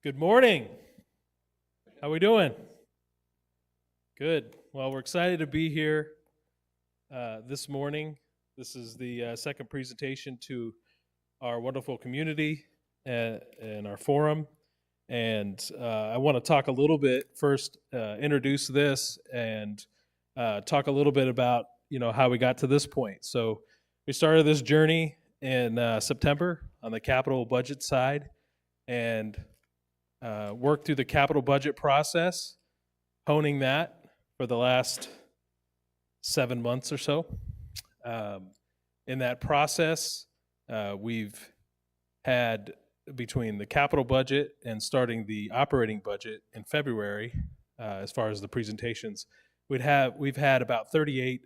Good morning. How we doing? Good. Well, we're excited to be here this morning. This is the second presentation to our wonderful community and our forum. And I want to talk a little bit first, introduce this, and talk a little bit about how we got to this point. So we started this journey in September on the capital budget side, and worked through the capital budget process, honing that for the last 7 months or so. In that process, we've had, between the capital budget and starting the operating budget in February, as far as the presentations, we've had about 38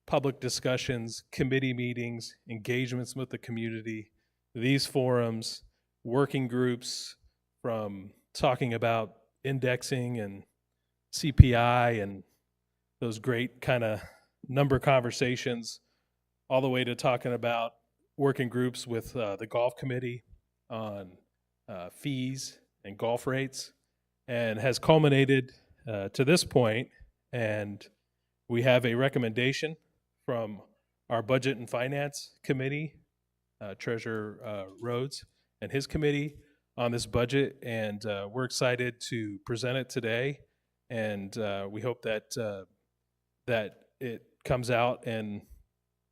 public discussions, committee meetings, engagements with the community, these forums, working groups, from talking about indexing and CPI and those great kind of number conversations, all the way to talking about working groups with the golf committee on fees and golf rates, and has culminated to this point. And we have a recommendation from our Budget and Finance Committee, Treasurer Rhodes and his committee, on this budget, and we're excited to present it today. And we hope that that it comes out in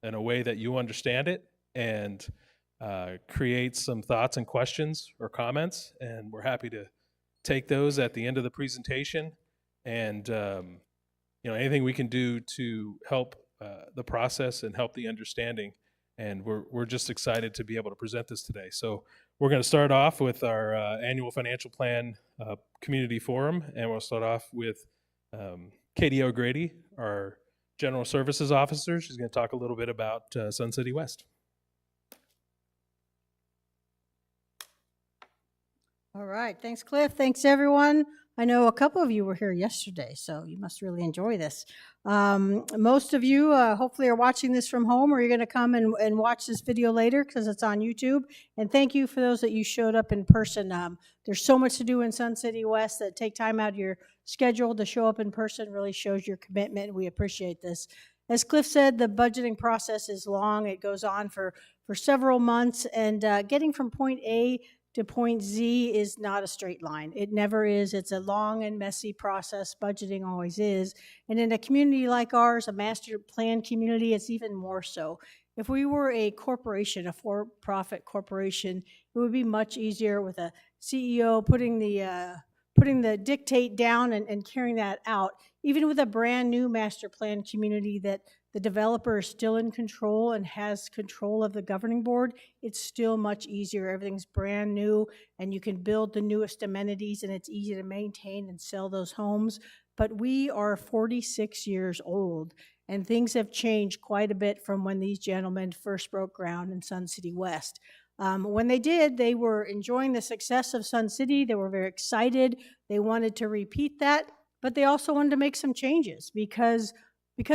a way that you understand it, and creates some thoughts and questions or comments. And we're happy to take those at the end of the presentation. And anything we can do to help the process and help the understanding. And we're just excited to be able to present this today. So we're going to start off with our annual financial plan community forum, and we'll start off with Katie O'Grady, our General Services Officer. She's going to talk a little bit about Sun City West. All right. Thanks, Cliff. Thanks, everyone. I know a couple of you were here yesterday, so you must really enjoy this. Most of you hopefully are watching this from home, or you're going to come and watch this video later because it's on YouTube. And thank you for those that you showed up in person. There's so much to do in Sun City West that take time out of your schedule to show up in person really shows your commitment. We appreciate this. As Cliff said, the budgeting process is long. It goes on for several months, and getting from point A to point Z is not a straight line. It never is. It's a long and messy process. Budgeting always is. And in a community like ours, a master plan community, it's even more so. If we were a corporation, a for-profit corporation, it would be much easier with a CEO putting the dictate down and carrying that out. Even with a brand new master plan community that the developer is still in control and has control of the governing board, it's still much easier. Everything's brand new, and you can build the newest amenities, and it's easy to maintain and sell those homes. But we are 46 years old, and things have changed quite a bit from when these gentlemen first broke ground in Sun City West. When they did, they were enjoying the success of Sun City. They were very excited. They wanted to repeat that, but they also wanted to make some changes because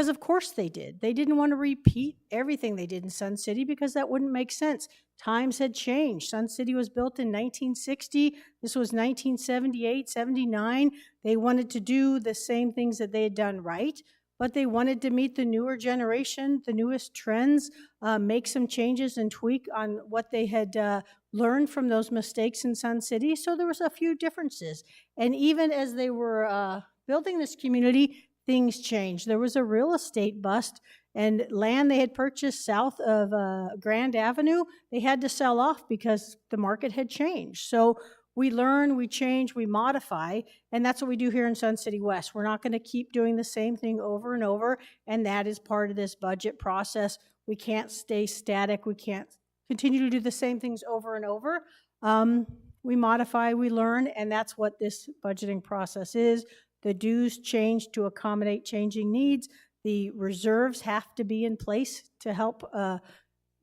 of course they did. They didn't want to repeat everything they did in Sun City because that wouldn't make sense. Times had changed. Sun City was built in 1960. This was 1978, 79. They wanted to do the same things that they had done right, but they wanted to meet the newer generation, the newest trends, make some changes and tweak on what they had learned from those mistakes in Sun City. So there was a few differences. And even as they were building this community, things changed. There was a real estate bust, and land they had purchased south of Grand Avenue, they had to sell off because the market had changed. So we learn, we change, we modify, and that's what we do here in Sun City West. We're not going to keep doing the same thing over and over, and that is part of this budget process. We can't stay static. We can't continue to do the same things over and over. We modify, we learn, and that's what this budgeting process is. The dues change to accommodate changing needs. The reserves have to be in place to help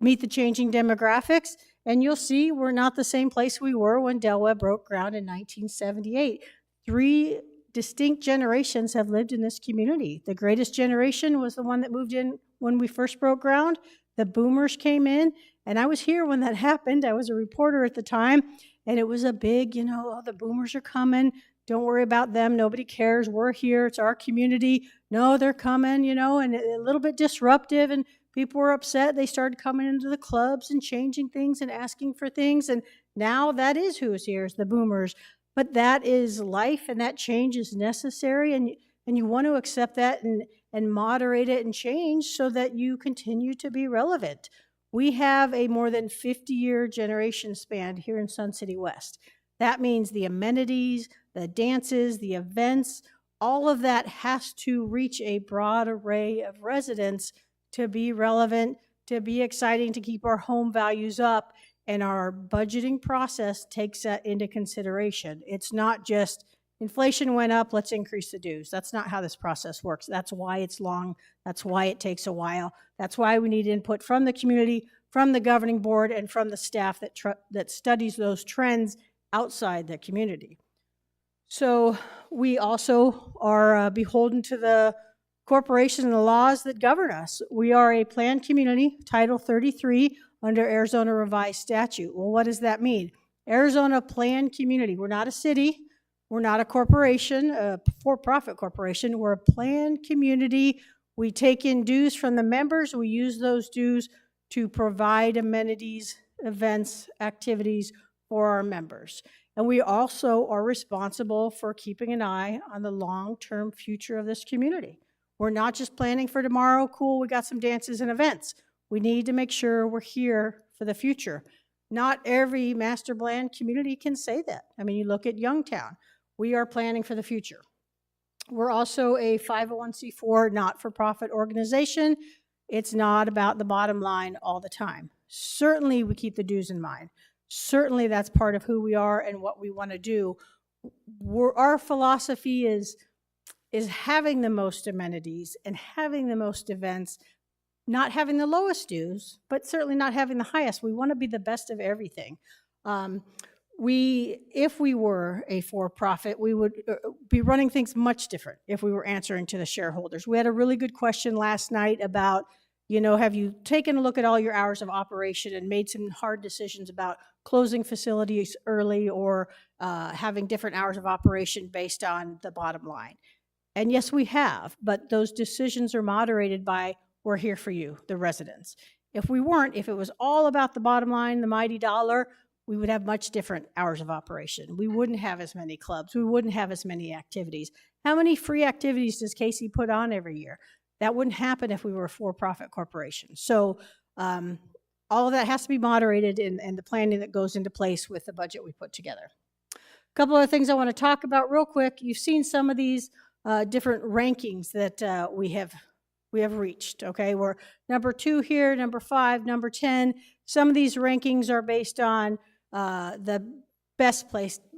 meet the changing demographics. And you'll see we're not the same place we were when Del Webb broke ground in 1978. 3 distinct generations have lived in this community. The greatest generation was the one that moved in when we first broke ground. The boomers came in, and I was here when that happened. I was a reporter at the time, And it was a big, oh, the boomers are coming. Don't worry about them. Nobody cares. We're here. It's our community. No, they're coming, and a little bit disruptive. And people were upset. They started coming into the clubs and changing things and asking for things. And now that is who is here, is the boomers. But that is life, and that change is necessary. And you want to accept that and moderate it and change so that you continue to be relevant. We have a more than 50-year generation span here in Sun City West. That means the amenities, the dances, the events, all of that has to reach a broad array of residents to be relevant, to be exciting, to keep our home values up. And our budgeting process takes that into consideration. It's not just inflation went up, let's increase the dues. That's not how this process works. That's why it's long. That's why it takes a while. That's why we need input from the community, from the governing board, and from the staff that studies those trends outside the community. So we also are beholden to the corporations and the laws that govern us. We are a planned community, Title 33, under Arizona Revised Statute. Well, what does that mean? Arizona planned community. We're not a city. We're not a corporation, a for-profit corporation. We're a planned community. We take in dues from the members. We use those dues to provide amenities, events, activities for our members. And we also are responsible for keeping an eye on the long-term future of this community. We're not just planning for tomorrow, cool, we got some dances and events. We need to make sure we're here for the future. Not every master plan community can say that. I mean, you look at Youngtown. We are planning for the future. We're also a 501c4 not-for-profit organization. It's not about the bottom line all the time. Certainly, we keep the dues in mind. Certainly, that's part of who we are and what we want to do. Our philosophy is having the most amenities and having the most events, not having the lowest dues, but certainly not having the highest. We want to be the best of everything. If we were a for-profit, we would be running things much different if we were answering to the shareholders. We had a really good question last night about, have you taken a look at all your hours of operation and made some hard decisions about closing facilities early or having different hours of operation based on the bottom line? And yes, we have, but those decisions are moderated by, we're here for you, the residents. If we weren't, if it was all about the bottom line, the mighty dollar, we would have much different hours of operation. We wouldn't have as many clubs. We wouldn't have as many activities. How many free activities does Casey put on every year? That wouldn't happen if we were a for-profit corporation. So all of that has to be moderated in the planning that goes into place with the budget we put together. A couple other things I want to talk about real quick. You've seen some of these different rankings that we have reached, okay? We're number 2 here, number 5, number 10. Some of these rankings are based on the best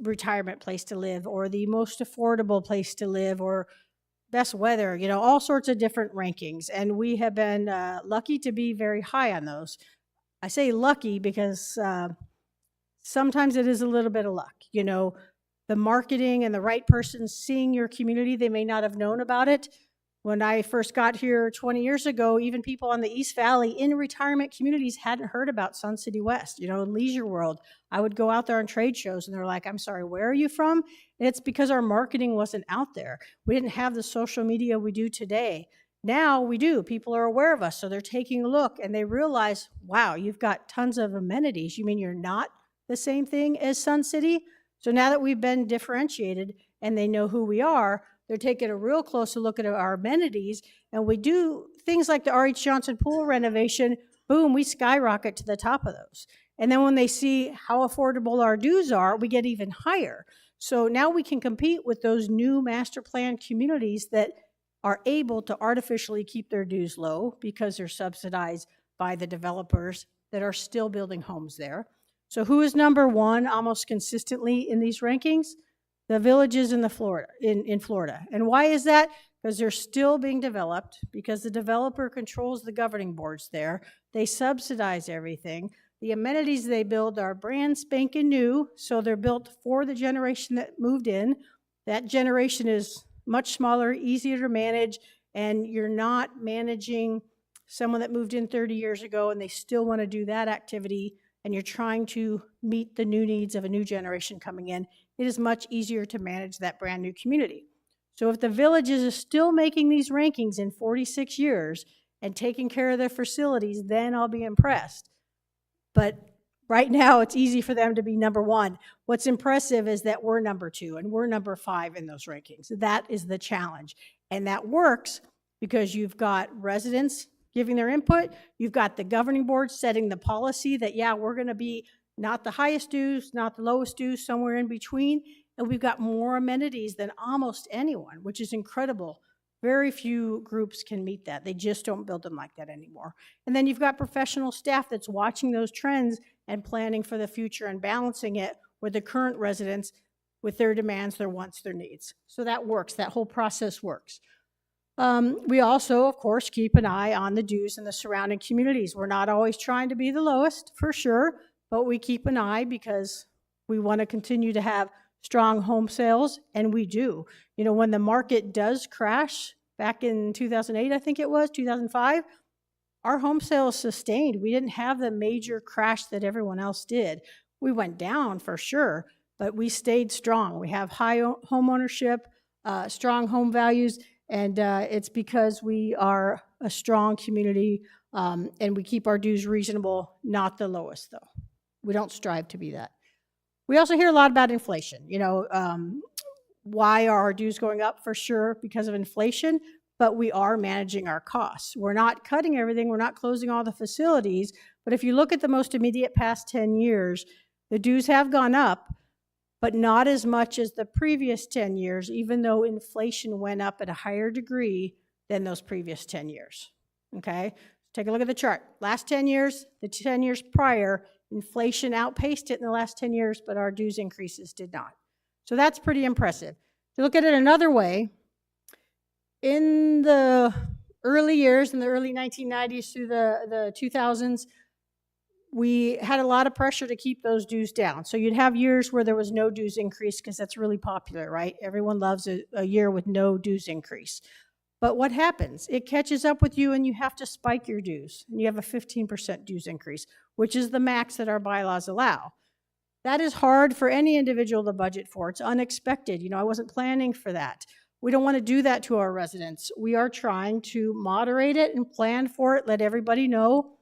retirement place to live, or the most affordable place to live, or best weather, all sorts of different rankings. And we have been lucky to be very high on those. I say lucky because sometimes it is a little bit of luck. The marketing and the right person seeing your community, they may not have known about it. When I first got here 20 years ago, even people on the East Valley in retirement communities hadn't heard about Sun City West, Leisure World. I would go out there on trade shows and they're like, I'm sorry, where are you from? And it's because our marketing wasn't out there. We didn't have the social media we do today. Now we do. People are aware of us, so they're taking a look and they realize, wow, you've got tons of amenities. You mean you're not the same thing as Sun City? So now that we've been differentiated and they know who we are, they're taking a real closer look at our amenities, and we do things like the R.H. Johnson pool renovation, boom, we skyrocket to the top of those. And then when they see how affordable our dues are, we get even higher. So now we can compete with those new master plan communities that are able to artificially keep their dues low because they're subsidized by the developers that are still building homes there. So who is number 1 almost consistently in these rankings? The villages in Florida. And why is that? Because they're still being developed, because the developer controls the governing boards there. They subsidize everything. The amenities they build are brand spanking new, so they're built for the generation that moved in. That generation is much smaller, easier to manage, and you're not managing someone that moved in 30 years ago and they still want to do that activity and you're trying to meet the new needs of a new generation coming in, it is much easier to manage that brand new community. So if the villages are still making these rankings in 46 years and taking care of their facilities, then I'll be impressed. But right now, it's easy for them to be number one. What's impressive is that we're number 2 and we're number 5 in those rankings. That is the challenge. And that works because you've got residents giving their input. You've got the governing board setting the policy that, yeah, we're going to be not the highest dues, not the lowest dues, somewhere in between. And we've got more amenities than almost anyone, which is incredible. Very few groups can meet that. They just don't build them like that anymore. And then you've got professional staff that's watching those trends and planning for the future and balancing it with the current residents, with their demands, their wants, their needs. So that works. That whole process works. We also, of course, keep an eye on the dues in the surrounding communities. We're not always trying to be the lowest, for sure, but we keep an eye because we want to continue to have strong home sales, and we do. You know, when the market does crash, back in 2008, I think it was, 2005, our home sales sustained. We didn't have the major crash that everyone else did. We went down for sure, but we stayed strong. We have high home ownership, strong home values, and it's because we are a strong community, and we keep our dues reasonable, not the lowest, though. We don't strive to be that. We also hear a lot about inflation. You know, why are our dues going up? For sure, because of inflation, but we are managing our costs. We're not cutting everything. We're not closing all the facilities. But if you look at the most immediate past 10 years, the dues have gone up, but not as much as the previous 10 years, even though inflation went up at a higher degree than those previous 10 years. Okay? Take a look at the chart. Last 10 years, the 10 years prior, inflation outpaced it in the last 10 years, but our dues increases did not. So that's pretty impressive. To look at it another way, in the early years, in the early 1990s through the 2000s, we had a lot of pressure to keep those dues down. So you'd have years where there was no dues increase because that's really popular, right? Everyone loves a year with no dues increase. But what happens? It catches up with you and you have to spike your dues. And you have a 15% dues increase, which is the max that our bylaws allow. That is hard for any individual to budget for. It's unexpected. You know, I wasn't planning for that. We don't want to do that to our residents. We are trying to moderate it and plan for it, let everybody know.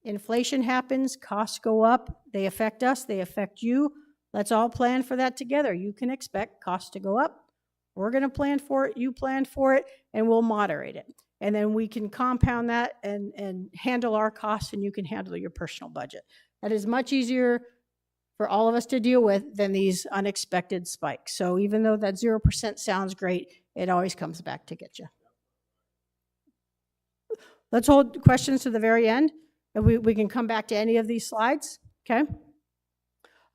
Inflation happens, costs go up, they affect us, they affect you. Let's all plan for that together. You can expect costs to go up. We're going to plan for it, you plan for it, and we'll moderate it. And then we can compound that and handle our costs, and you can handle your personal budget. That is much easier for all of us to deal with than these unexpected spikes. So even though that 0% sounds great, it always comes back to get you. Let's hold questions to the very end. And we can come back to any of these slides, okay?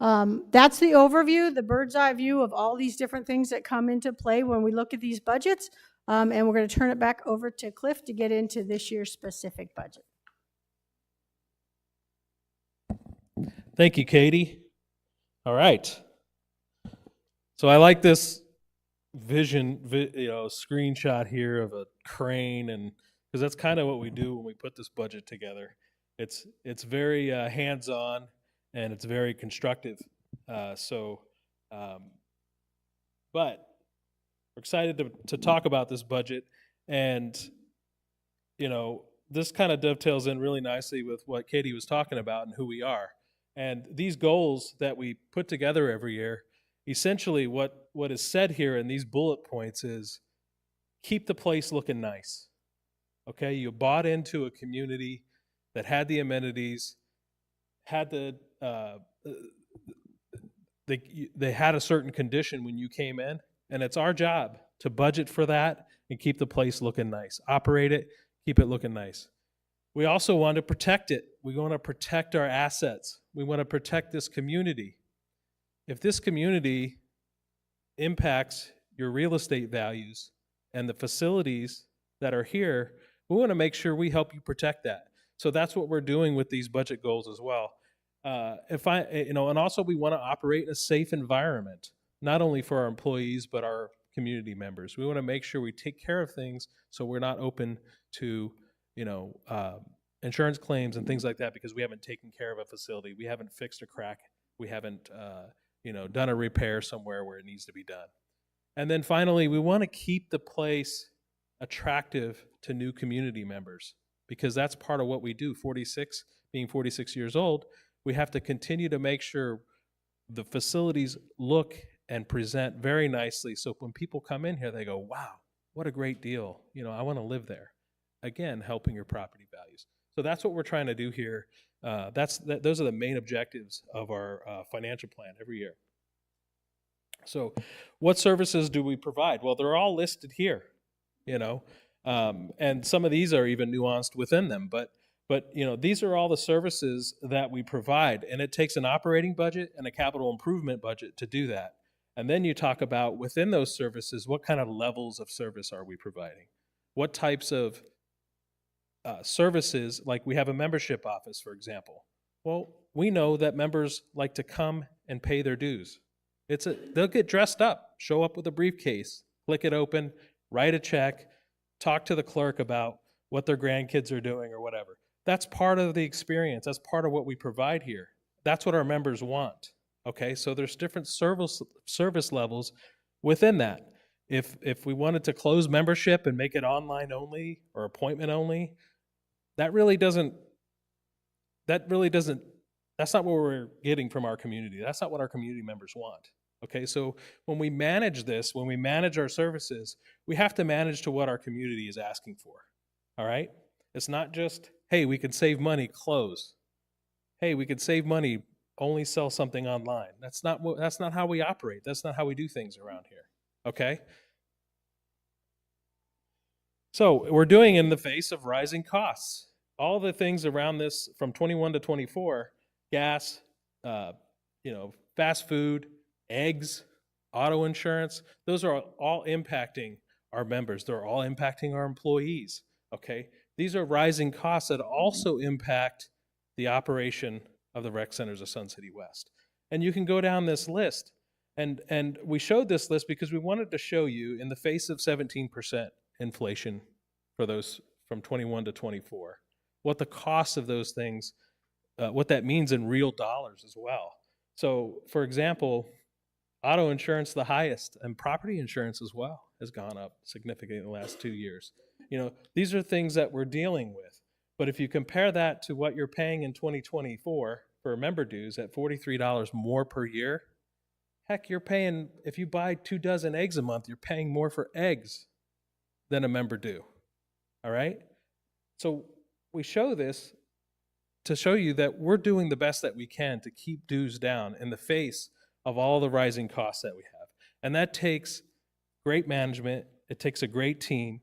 That's the overview, the bird's eye view of all these different things that come into play when we look at these budgets. And we're going to turn it back over to Cliff to get into this year's specific budget. Thank you, Katie. All right. So I like this screenshot here of a crane, and because that's kind of what we do when we put this budget together. It's very hands-on and it's very constructive. But we're excited to talk about this budget, and you know, this kind of dovetails in really nicely with what Katie was talking about and who we are. And these goals that we put together every year, essentially what is said here in these bullet points is keep the place looking nice. Okay, you bought into a community that had the amenities, had they had a certain condition when you came in, and it's our job to budget for that and keep the place looking nice. Operate it, keep it looking nice. We also want to protect it. We want to protect our assets. We want to protect this community. If this community impacts your real estate values and the facilities that are here, we want to make sure we help you protect that. So that's what we're doing with these budget goals as well. And also we want to operate in a safe environment, not only for our employees, but our community members. We want to make sure we take care of things so we're not open to, insurance claims and things like that because we haven't taken care of a facility, we haven't fixed a crack, we haven't done a repair somewhere where it needs to be done. And then finally, we want to keep the place attractive to new community members because that's part of what we do. Being 46 years old, we have to continue to make sure the facilities look and present very nicely. So when people come in here, they go, wow, what a great deal. I want to live there. Again, helping your property values. So that's what we're trying to do here. Those are the main objectives of our financial plan every year. So what services do we provide? Well, they're all listed here, and some of these are even nuanced within them. But these are all the services that we provide, and it takes an operating budget and a capital improvement budget to do that. And then you talk about within those services, what kind of levels of service are we providing? What types of services, like we have a membership office, for example. Well, we know that members like to come and pay their dues. They'll get dressed up, show up with a briefcase, click it open, write a check, talk to the clerk about what their grandkids are doing or whatever. That's part of the experience. That's part of what we provide here. That's what our members want. Okay, so there's different service levels within that. If we wanted to close membership and make it online only or appointment only, that's not what we're getting from our community. That's not what our community members want. Okay, so when we manage this, when we manage our services, we have to manage to what our community is asking for. All right? It's not just, hey, we can save money, close. Hey, we could save money, only sell something online. That's not how we operate. That's not how we do things around here. Okay? So we're doing in the face of rising costs. All the things around this from 21 to 24, gas, fast food, eggs, auto insurance, those are all impacting our members. They're all impacting our employees. Okay? These are rising costs that also impact the operation of the rec centers of Sun City West. And you can go down this list. And we showed this list because we wanted to show you in the face of 17% inflation for those from 21 to 24, what the cost of those things, what that means in real dollars as well. So, for example, auto insurance, the highest, and property insurance as well has gone up significantly in the last 2 years. These are things that we're dealing with. But if you compare that to what you're paying in 2024 for member dues at $43 more per year, heck, you're paying, if you buy 2 dozen eggs a month, you're paying more for eggs than a member due. All right? So we show this to show you that we're doing the best that we can to keep dues down in the face of all the rising costs that we have. And that takes great management. It takes a great team.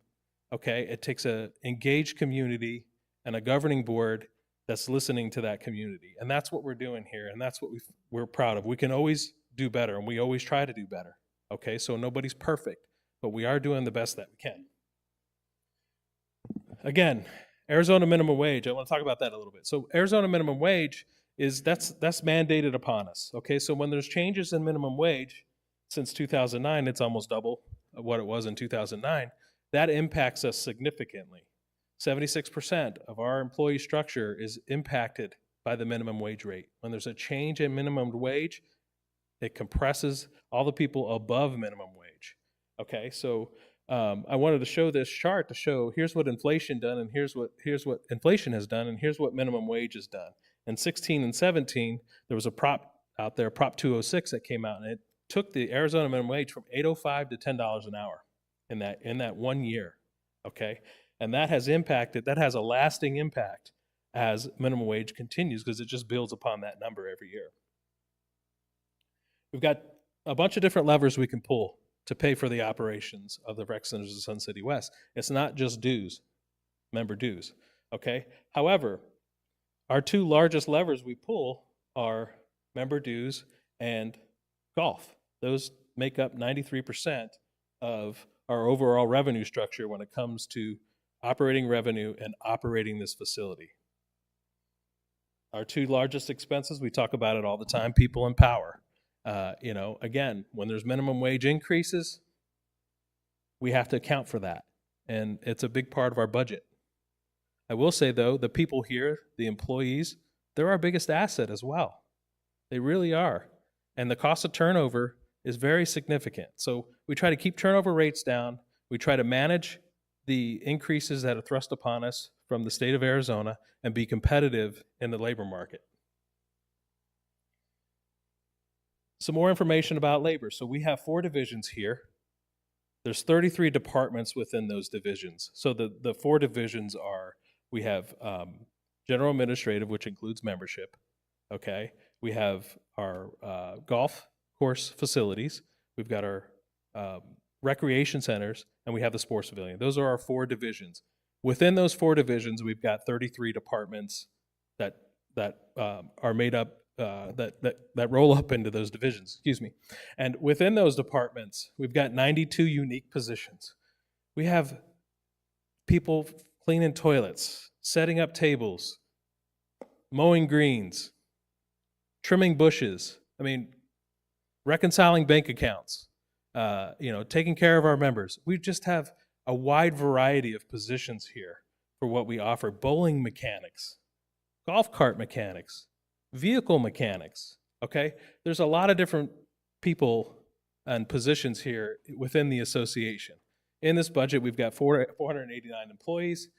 Okay? It takes an engaged community and a governing board that's listening to that community. And that's what we're doing here. And that's what we're proud of. We can always do better, and we always try to do better. Okay? So nobody's perfect, but we are doing the best that we can. Again, Arizona minimum wage, I want to talk about that a little bit. So Arizona minimum wage that's mandated upon us. Okay, so when there's changes in minimum wage, since 2009, it's almost double what it was in 2009. That impacts us significantly. 76% of our employee structure is impacted by the minimum wage rate. When there's a change in minimum wage, it compresses all the people above minimum wage. Okay, so I wanted to show this chart to show here's what inflation done, and here's what inflation has done, and here's what minimum wage has done. In 16 and 17, there was a prop out there, Prop 206, that came out, and it took the Arizona minimum wage from $8.05 to $10 an hour in that 1 year. Okay, and that has a lasting impact as minimum wage continues because it just builds upon that number every year. We've got a bunch of different levers we can pull to pay for the operations of the rec centers of Sun City West. It's not just dues, member dues, okay? However, our 2 largest levers we pull are member dues and golf. Those make up 93% of our overall revenue structure when it comes to operating revenue and operating this facility. Our 2 largest expenses, we talk about it all the time, people and power. Again, when there's minimum wage increases, we have to account for that. And it's a big part of our budget. I will say, though, the people here, the employees, they're our biggest asset as well. They really are. And the cost of turnover is very significant. So we try to keep turnover rates down. We try to manage the increases that are thrust upon us from the state of Arizona and be competitive in the labor market. Some more information about labor. So we have 4 divisions here. There's 33 departments within those divisions. So the 4 divisions are, we have general administrative, which includes membership, okay? We have our golf course facilities. We've got our recreation centers, and we have the sports pavilion. Those are our 4 divisions. Within those 4 divisions, we've got 33 departments that are made up, that roll up into those divisions, excuse me. And within those departments, we've got 92 unique positions. We have people cleaning toilets, setting up tables, mowing greens, trimming bushes, reconciling bank accounts, taking care of our members. We just have a wide variety of positions here for what we offer. Bowling mechanics, golf cart mechanics, vehicle mechanics, okay? There's a lot of different people and positions here within the association. In this budget, we've got 489 employees.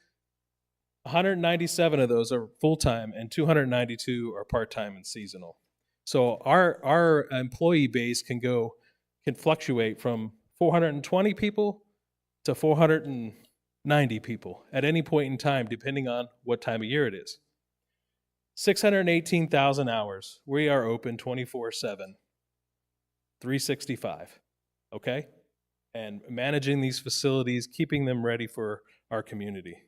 197 of those are full-time and 292 are part-time and seasonal. So our employee base can fluctuate from 420 people to 490 people at any point in time, depending on what time of year it is. 618,000 hours. We are open 24/7, 365, okay? And managing these facilities, keeping them ready for our community.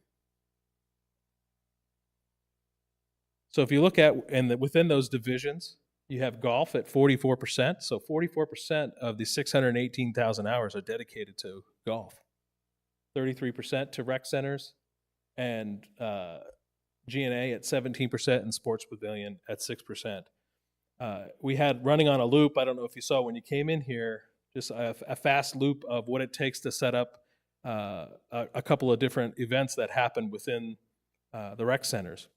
So if you look at, within those divisions, you have golf at 44%. So 44% of the 618,000 hours are dedicated to golf. 33% to rec centers, and G&A at 17%, and sports pavilion at 6%. We had running on a loop, I don't know if you saw when you came in here, just a fast loop of what it takes to set up a couple of different events that happen within the rec centers.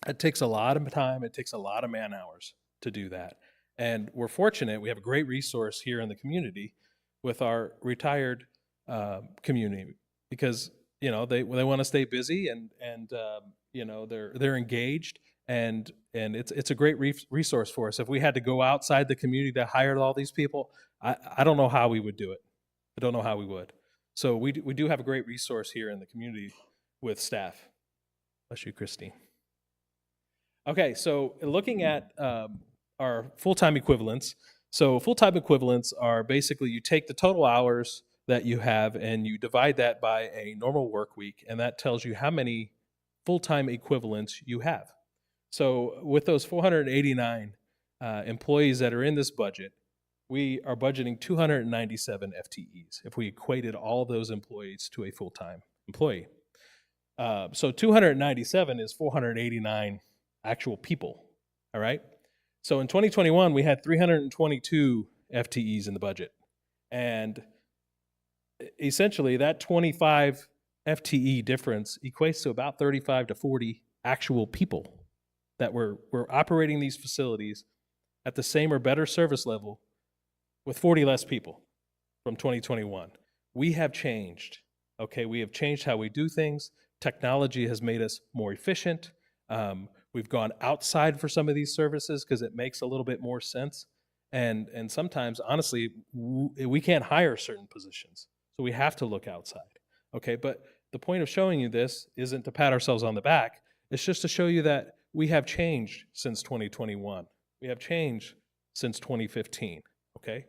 It takes a lot of time, it takes a lot of man hours to do that. And we're fortunate, we have a great resource here in the community with our retired community, because they want to stay busy, and they're engaged, and it's a great resource for us. If we had to go outside the community to hire all these people, I don't know how we would do it. I don't know how we would. So we do have a great resource here in the community with staff. Bless you, Christine. Okay, so looking at our full-time equivalents. So full-time equivalents are basically, you take the total hours that you have and you divide that by a normal work week, and that tells you how many full-time equivalents you have. So with those 489 employees that are in this budget, we are budgeting 297 FTEs if we equated all those employees to a full-time employee. So 297 is 489 actual people, all right? So in 2021, we had 322 FTEs in the budget. And essentially, that 25 FTE difference equates to about 35 to 40 actual people that were operating these facilities at the same or better service level with 40 less people from 2021. We have changed, okay? We have changed how we do things. Technology has made us more efficient. We've gone outside for some of these services because it makes a little bit more sense. And sometimes, honestly, we can't hire certain positions. So we have to look outside, okay? But the point of showing you this isn't to pat ourselves on the back. It's just to show you that we have changed since 2021. We have changed since 2015, okay?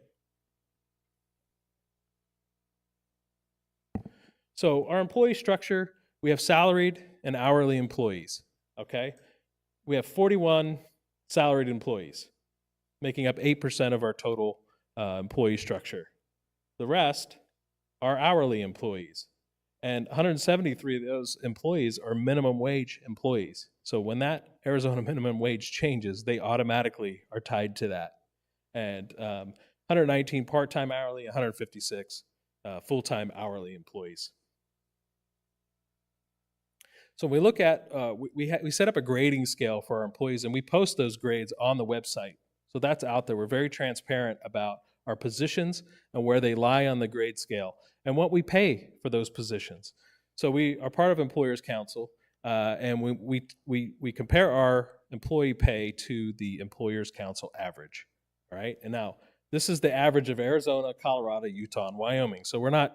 So our employee structure, we have salaried and hourly employees, okay? We have 41 salaried employees, making up 8% of our total employee structure. The rest are hourly employees, and 173 of those employees are minimum wage employees. So when that Arizona minimum wage changes, they automatically are tied to that. And 119 part-time hourly, 156 full-time hourly employees. So we look at, we set up a grading scale for our employees, and we post those grades on the website. So that's out there. We're very transparent about our positions and where they lie on the grade scale and what we pay for those positions. So we are part of Employers Council, and we compare our employee pay to the Employers Council average, right? And now this is the average of Arizona, Colorado, Utah, and Wyoming. So we're not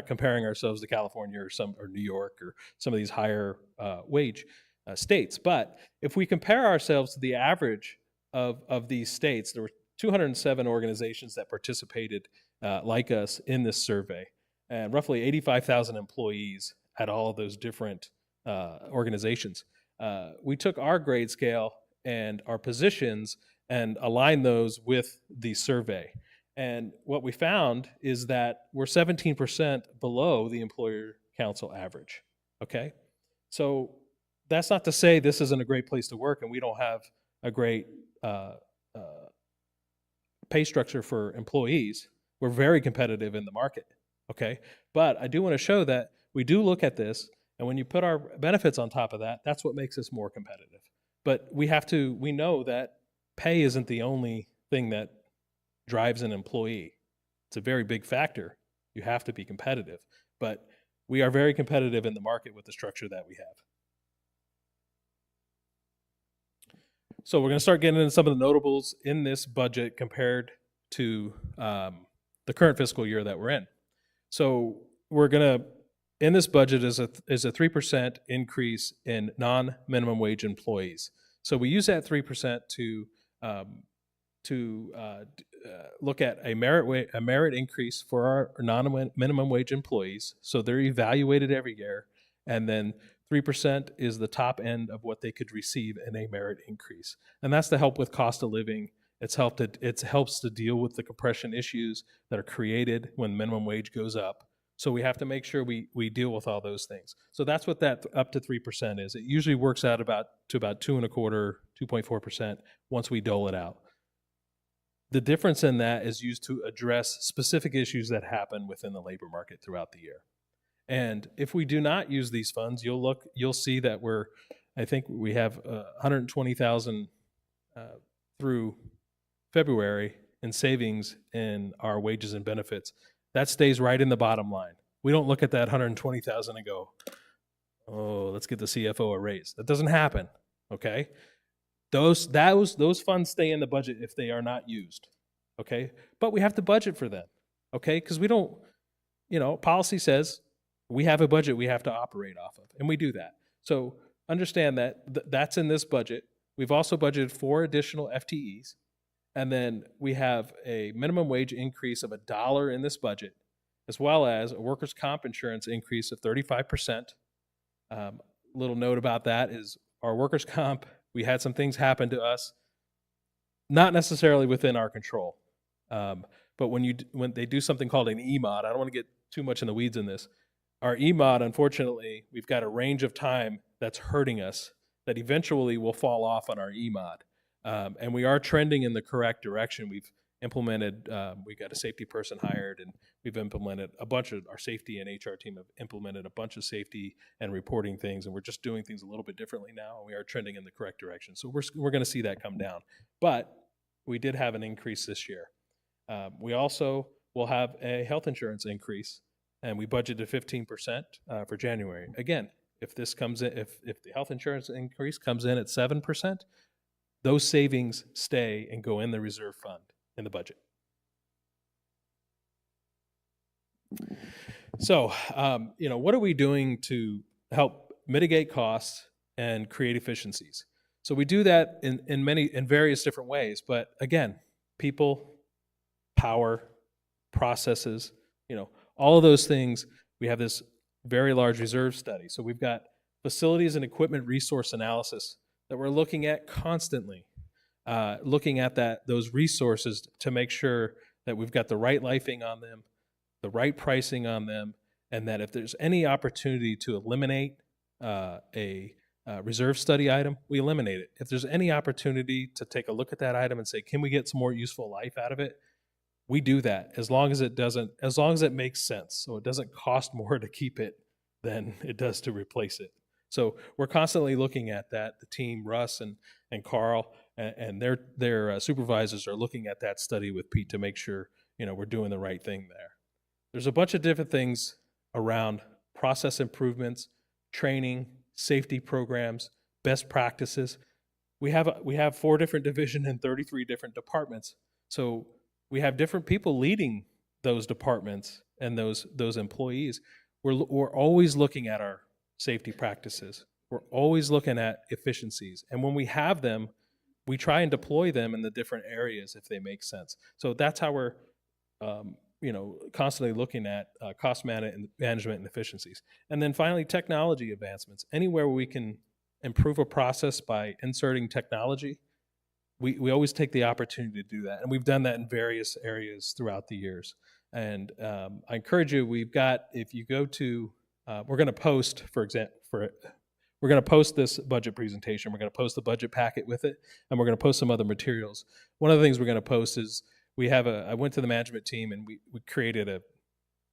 comparing ourselves to California or New York or some of these higher wage states. But if we compare ourselves to the average of these states, there were 207 organizations that participated like us in this survey, and roughly 85,000 employees at all of those different organizations. We took our grade scale and our positions and aligned those with the survey. And what we found is that we're 17% below the Employer Council average, okay? So that's not to say this isn't a great place to work and we don't have a great pay structure for employees. We're very competitive in the market, okay? But I do want to show that we do look at this, and when you put our benefits on top of that, that's what makes us more competitive. But we know that pay isn't the only thing that drives an employee. It's a very big factor. You have to be competitive. But we are very competitive in the market with the structure that we have. So we're going to start getting into some of the notables in this budget compared to the current fiscal year that we're in. So we're going to, in this budget is a 3% increase in non-minimum wage employees. So we use that 3% to look at a merit increase for our non-minimum wage employees. So they're evaluated every year, and then 3% is the top end of what they could receive in a merit increase, and that's to help with cost of living. It helps to deal with the compression issues that are created when minimum wage goes up. So we have to make sure we deal with all those things. So that's what that up to 3% is. It usually works out to about 2.25%, 2.4% once we dole it out. The difference in that is used to address specific issues that happen within the labor market throughout the year. And if we do not use these funds, you'll see that I think we have 120,000 through February in savings in our wages and benefits. That stays right in the bottom line. We don't look at that 120,000 and go, oh, let's get the CFO a raise. That doesn't happen, okay? Those funds stay in the budget if they are not used, okay? But we have to budget for them, okay? Because we don't, policy says we have a budget we have to operate off of, and we do that. So understand that that's in this budget. We've also budgeted 4 additional FTEs, and then we have a minimum wage increase of $1 in this budget, as well as a workers' comp insurance increase of 35%. Little note about that is our workers' comp, we had some things happen to us, not necessarily within our control. But when they do something called an EMOD, I don't want to get too much in the weeds in this. Our EMOD, unfortunately, we've got a range of time that's hurting us that eventually will fall off on our EMOD. And we are trending in the correct direction. We've implemented, we got a safety person hired, and we've implemented our safety and HR team have implemented a bunch of safety and reporting things, and we're just doing things a little bit differently now, and we are trending in the correct direction. So we're going to see that come down. But we did have an increase this year. We also will have a health insurance increase, and we budgeted 15% for January. Again, if this comes in, if the health insurance increase comes in at 7%, those savings stay and go in the reserve fund in the budget. So, what are we doing to help mitigate costs and create efficiencies? So we do that in various different ways. But again, people, power, processes, all of those things. We have this very large reserve study. So we've got facilities and equipment resource analysis that we're looking at constantly, looking at those resources to make sure that we've got the right lifing on them, the right pricing on them, and that if there's any opportunity to eliminate a reserve study item, we eliminate it. If there's any opportunity to take a look at that item and say, can we get some more useful life out of it? We do that as long as it makes sense. So it doesn't cost more to keep it than it does to replace it. So we're constantly looking at that. The team, Russ and Carl and their supervisors are looking at that study with Pete to make sure, we're doing the right thing there. There's a bunch of different things around process improvements, training, safety programs, best practices. We have 4 different divisions and 33 different departments. So we have different people leading those departments and those employees. We're always looking at our safety practices. We're always looking at efficiencies. And when we have them, we try and deploy them in the different areas if they make sense. So that's how we're constantly looking at cost management and efficiencies. And then finally, technology advancements. Anywhere we can improve a process by inserting technology, we always take the opportunity to do that. And we've done that in various areas throughout the years. And I encourage you, if you go to, we're going to post, we're going to post this budget presentation. We're going to post the budget packet with it, and we're going to post some other materials. One of the things we're going to post is I went to the management team and we created a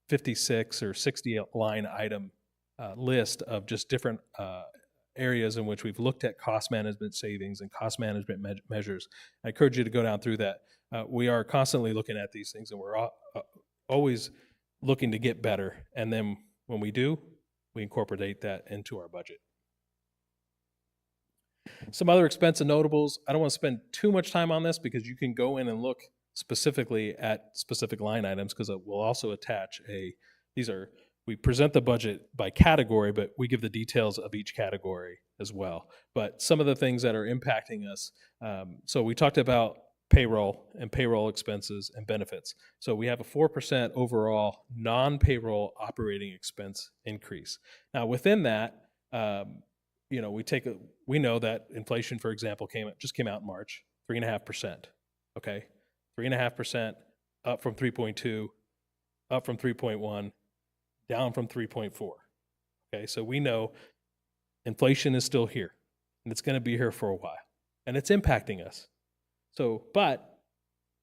56 or 60 line item list of just different areas in which we've looked at cost management savings and cost management measures. I encourage you to go down through that. We are constantly looking at these things, and we're always looking to get better. And then when we do, we incorporate that into our budget. Some other expense and notables. I don't want to spend too much time on this because you can go in and look specifically at specific line items, because we'll also attach we present the budget by category, but we give the details of each category as well. But some of the things that are impacting us, so we talked about payroll and payroll expenses and benefits. So we have a 4% overall non-payroll operating expense increase. Now within that, we know that inflation, for example, just came out in March, 3.5%. Okay, 3.5%, up from 3.2, up from 3.1, down from 3.4. Okay, so we know inflation is still here, and it's going to be here for a while, and it's impacting us. So, but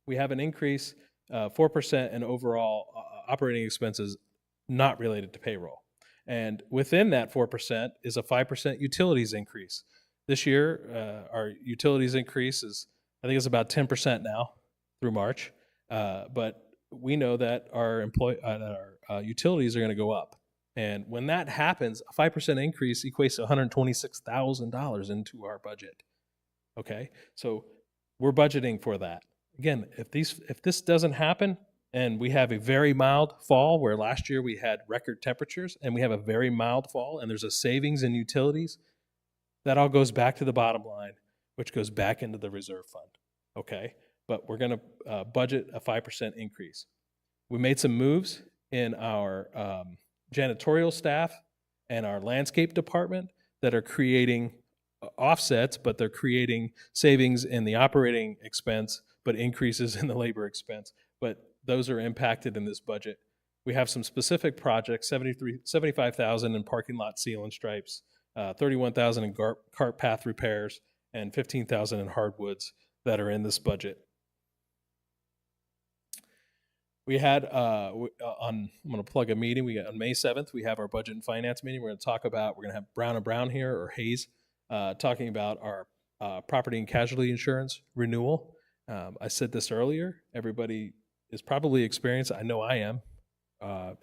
we have an increase, 4% in overall operating expenses not related to payroll. And within that 4% is a 5% utilities increase. This year, our utilities increase I think it's about 10% now through March. But we know that our utilities are going to go up. And when that happens, a 5% increase equates to $126,000 into our budget. Okay, so we're budgeting for that. Again, if this doesn't happen, and we have a very mild fall, where last year we had record temperatures, and we have a very mild fall, and there's a savings in utilities, that all goes back to the bottom line, which goes back into the reserve fund. Okay, but we're going to budget a 5% increase. We made some moves in our janitorial staff and our landscape department that are creating offsets, but they're creating savings in the operating expense, but increases in the labor expense. But those are impacted in this budget. We have some specific projects: $75,000 in parking lot seal and stripes, $31,000 in cart path repairs, and $15,000 in hardwoods that are in this budget. We had I'm going to plug a meeting. On May 7th, we have our budget and finance meeting. We're going to have Brown and Brown here, or Hayes, talking about our property and casualty insurance renewal. I said this earlier. Everybody is probably experienced. I know I am.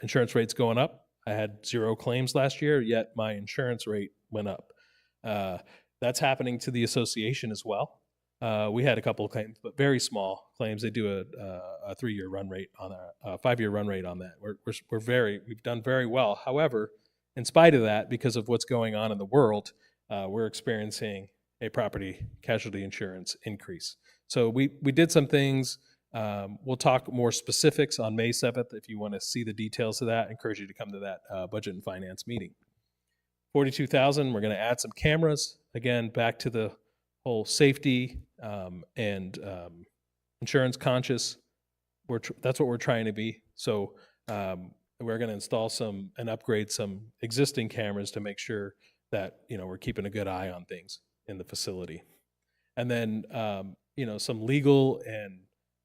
Insurance rates going up. I had 0 claims last year, yet my insurance rate went up. That's happening to the association as well. We had a couple of claims, but very small claims. They do a 3-year run rate on a 5-year run rate on that. We've done very well. However, in spite of that, because of what's going on in the world, we're experiencing a property casualty insurance increase. So we did some things. We'll talk more specifics on May 7th. If you want to see the details of that, I encourage you to come to that budget and finance meeting. $42,000, we're going to add some cameras. Again, back to the whole safety and insurance conscious. That's what we're trying to be. So we're going to install and upgrade some existing cameras to make sure that we're keeping a good eye on things in the facility. And then some legal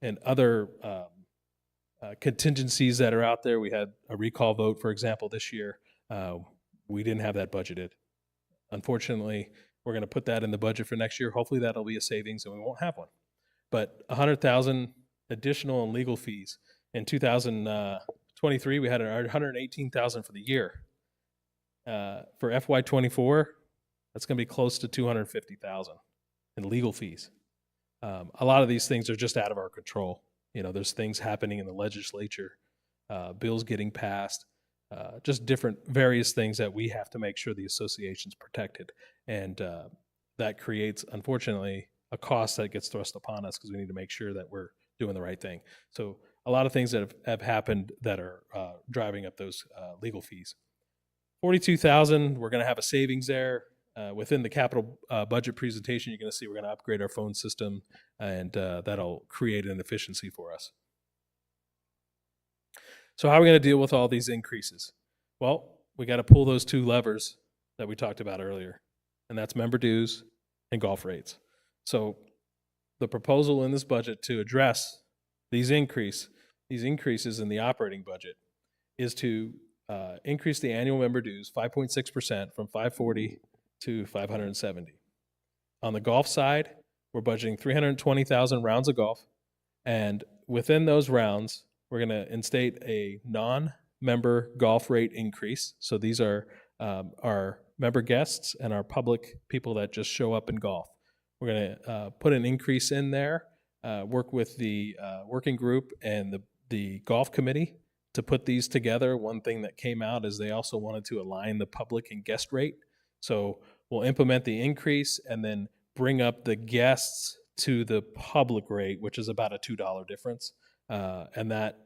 and other contingencies that are out there. We had a recall vote, for example, this year. We didn't have that budgeted. Unfortunately, we're going to put that in the budget for next year. Hopefully that'll be a savings and we won't have one. But 100,000 additional in legal fees. In 2023, we had 118,000 for the year. For FY24, that's going to be close to 250,000 in legal fees. A lot of these things are just out of our control. There's things happening in the legislature, bills getting passed, just different various things that we have to make sure the association's protected. And that creates, unfortunately, a cost that gets thrust upon us because we need to make sure that we're doing the right thing. So a lot of things that have happened that are driving up those legal fees. 42,000, we're going to have a savings there. Within the capital budget presentation, you're going to see we're going to upgrade our phone system, and that'll create an efficiency for us. So how are we going to deal with all these increases? Well, we got to pull those two levers that we talked about earlier, and that's member dues and golf rates. So the proposal in this budget to address these increases in the operating budget is to increase the annual member dues 5.6% from 540 to 570. On the golf side, we're budgeting 320,000 rounds of golf, and within those rounds, we're going to instate a non-member golf rate increase. So these are our member guests and our public people that just show up and golf. We're going to put an increase in there, work with the working group and the golf committee to put these together. One thing that came out is they also wanted to align the public and guest rate. So we'll implement the increase and then bring up the guests to the public rate, which is about a $2 difference. And that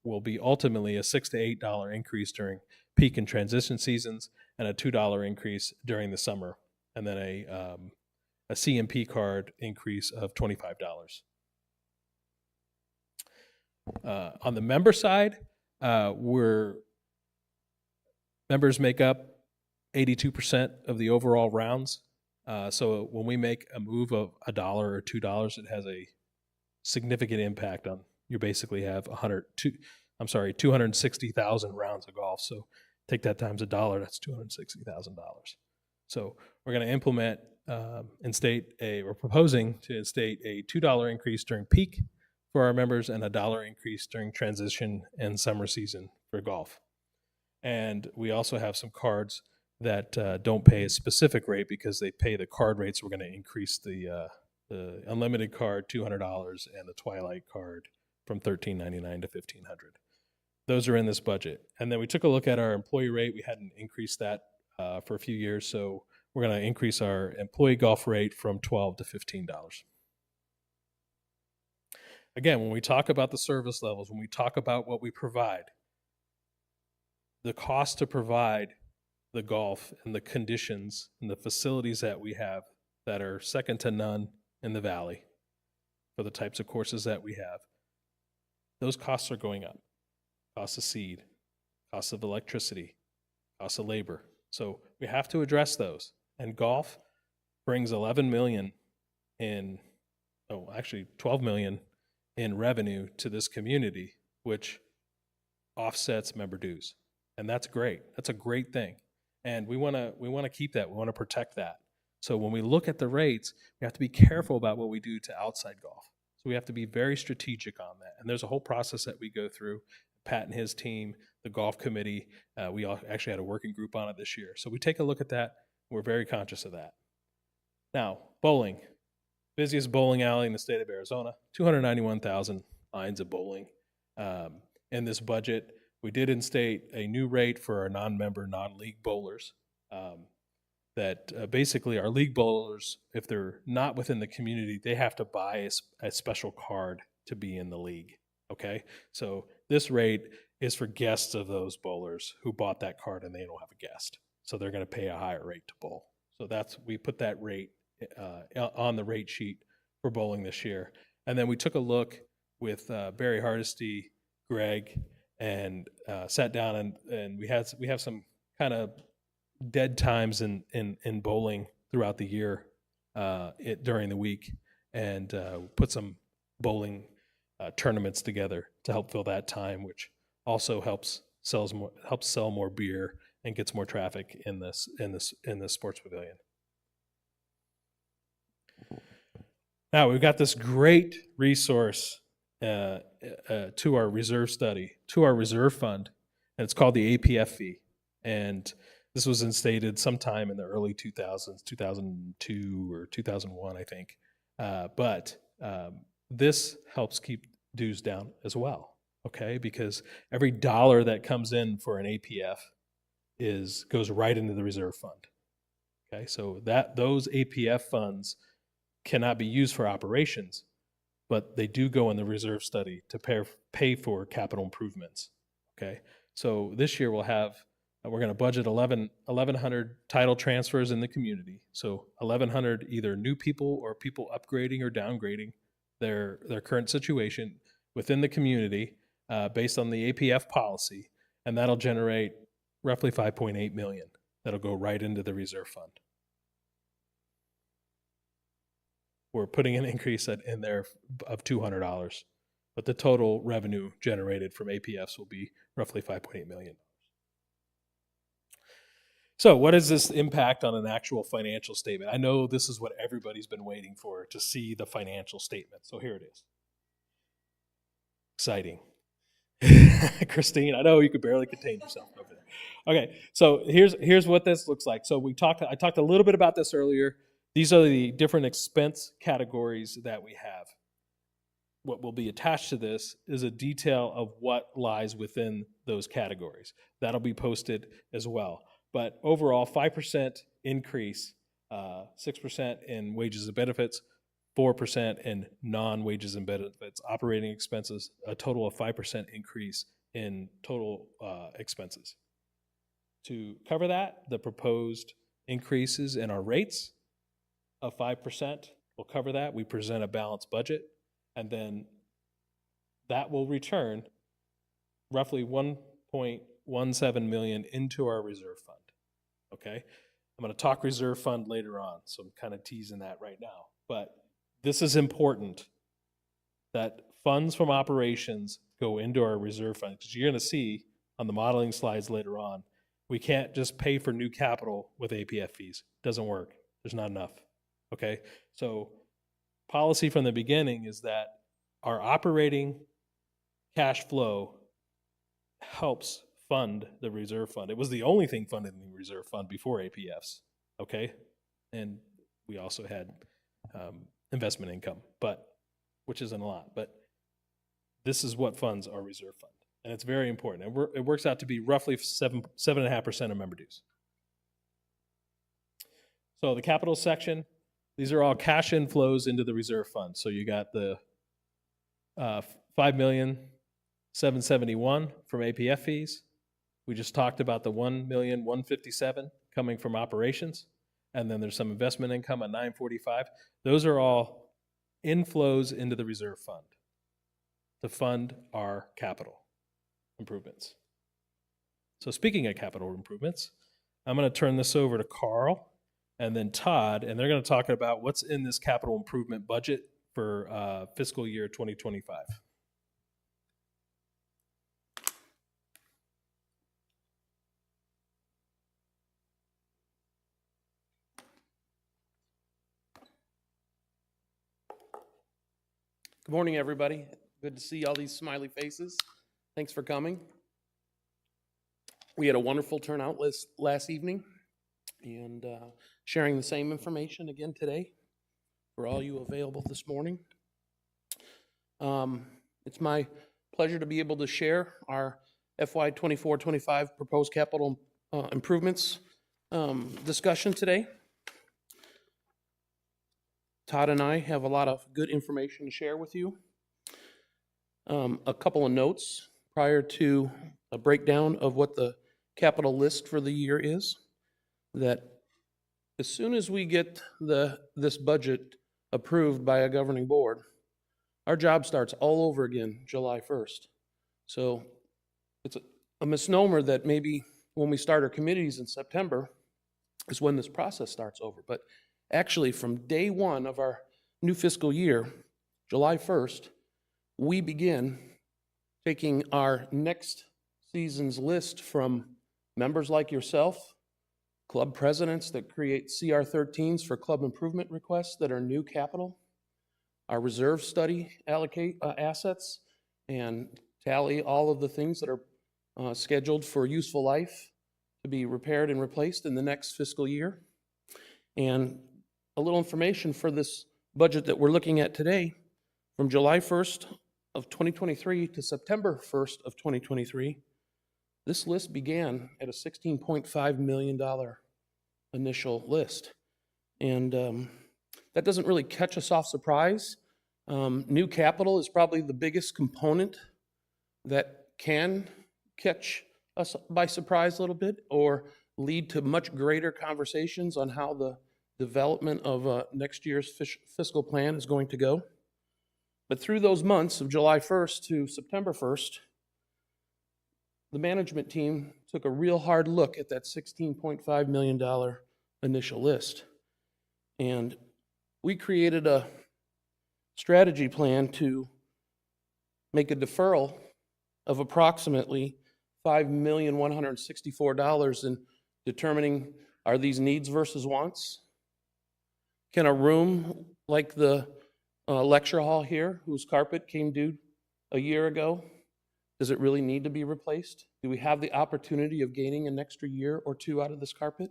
will be ultimately a $6 to $8 increase during peak and transition seasons, and a $2 increase during the summer, and then a CMP card increase of $25. On the member side, members make up 82% of the overall rounds. So when we make a move of $1 or $2, it has a significant impact on. You basically have 260,000 rounds of golf. So take that times $1, that's $260,000. So we're going to implement, we're proposing to instate a $2 increase during peak for our members and a $1 increase during transition and summer season for golf. And we also have some cards that don't pay a specific rate because they pay the card rates. We're going to increase the unlimited card $200 and the Twilight card from $1,399 to $1,500. Those are in this budget. And then we took a look at our employee rate. We hadn't increased that for a few years, so we're going to increase our employee golf rate from $12 to $15. Again, when we talk about the service levels, when we talk about what we provide, the cost to provide the golf and the conditions and the facilities that we have that are second to none in the Valley for the types of courses that we have, those costs are going up. Cost of seed, cost of electricity, cost of labor. So we have to address those. And golf brings 11 million $12 million in revenue to this community, which offsets member dues. And that's great. That's a great thing. And we want to keep that. We want to protect that. So when we look at the rates, we have to be careful about what we do to outside golf. So we have to be very strategic on that. And there's a whole process that we go through. Pat and his team, the golf committee, we actually had a working group on it this year. So we take a look at that. We're very conscious of that. Now, bowling. Busiest bowling alley in the state of Arizona, 291,000 lines of bowling. In this budget, we did instate a new rate for our non-member, non-league bowlers. That basically our league bowlers, if they're not within the community, they have to buy a special card to be in the league. Okay, so this rate is for guests of those bowlers who bought that card and they don't have a guest, so they're going to pay a higher rate to bowl. So we put that rate on the rate sheet for bowling this year, and then we took a look with Barry Hardesty, Greg, and sat down and we have some kind of dead times in bowling throughout the year during the week, and put some bowling tournaments together to help fill that time, which also helps sell more beer and gets more traffic in this sports pavilion. Now we've got this great resource to our reserve study, to our reserve fund, and it's called the APF fee. And this was instated sometime in the early 2000s, 2002 or 2001, I think. But this helps keep dues down as well, okay? Because every dollar that comes in for an APF goes right into the reserve fund, okay? So those APF funds cannot be used for operations, but they do go in the reserve study to pay for capital improvements, okay? So this year we're going to budget 1,100 title transfers in the community. So 1,100 either new people or people upgrading or downgrading their current situation within the community based on the APF policy, and that'll generate roughly $5.8 million. That'll go right into the reserve fund. We're putting an increase in there of $200, but the total revenue generated from APFs will be roughly $5.8 million. So what is this impact on an actual financial statement? I know this is what everybody's been waiting for, to see the financial statement. So here it is. Exciting. Christine, I know you could barely contain yourself over there. Okay, so here's what this looks like. So I talked a little bit about this earlier. These are the different expense categories that we have. What will be attached to this is a detail of what lies within those categories. That'll be posted as well. But overall, 5% increase, 6% in wages and benefits, 4% in non-wages and benefits, operating expenses, a total of 5% increase in total expenses. To cover that, the proposed increases in our rates of 5% will cover that. We present a balanced budget, and then that will return roughly $1.17 million into our reserve fund. Okay, I'm going to talk reserve fund later on, so I'm kind of teasing that right now. But this is important, that funds from operations go into our reserve fund, because you're going to see on the modeling slides later on, we can't just pay for new capital with APF fees. It doesn't work. There's not enough. Okay, so policy from the beginning is that our operating cash flow helps fund the reserve fund. It was the only thing funded in the reserve fund before APFs, okay? And we also had investment income, which isn't a lot, but this is what funds our reserve fund. And it's very important. And it works out to be roughly 7.5% of member dues. So the capital section, these are all cash inflows into the reserve fund. So you got the $5,771,000 from APF fees. We just talked about the $1,157,000 coming from operations, and then there's some investment income at $945,000. Those are all inflows into the reserve fund to fund our capital improvements. So speaking of capital improvements, I'm going to turn this over to Carl and then Todd, and they're going to talk about what's in this capital improvement budget for fiscal year 2025. Good morning, everybody. Good to see all these smiley faces. Thanks for coming. We had a wonderful turnout last evening, and sharing the same information again today for all you available this morning. It's my pleasure to be able to share our FY 24-25 proposed capital improvements discussion today. Todd and I have a lot of good information to share with you. A couple of notes prior to a breakdown of what the capital list for the year is, that as soon as we get this budget approved by a governing board, our job starts all over again July 1st. So it's a misnomer that maybe when we start our committees in September is when this process starts over. But actually, from day one of our new fiscal year, July 1st, we begin taking our next season's list from members like yourself, club presidents that create CR13s for club improvement requests that are new capital, our reserve study allocate assets, and tally all of the things that are scheduled for useful life to be repaired and replaced in the next fiscal year. And a little information for this budget that we're looking at today. From July 1st of 2023 to September 1st of 2023, this list began at a $16.5 million initial list. And that doesn't really catch us off surprise. New capital is probably the biggest component that can catch us by surprise a little bit or lead to much greater conversations on how the development of next year's fiscal plan is going to go. But through those months of July 1st to September 1st, the management team took a real hard look at that $16.5 million initial list. And we created a strategy plan to make a deferral of approximately $5,164,000 in determining, are these needs versus wants? Can a room like the lecture hall here, whose carpet came due a year ago, does it really need to be replaced? Do we have the opportunity of gaining an extra year or two out of this carpet?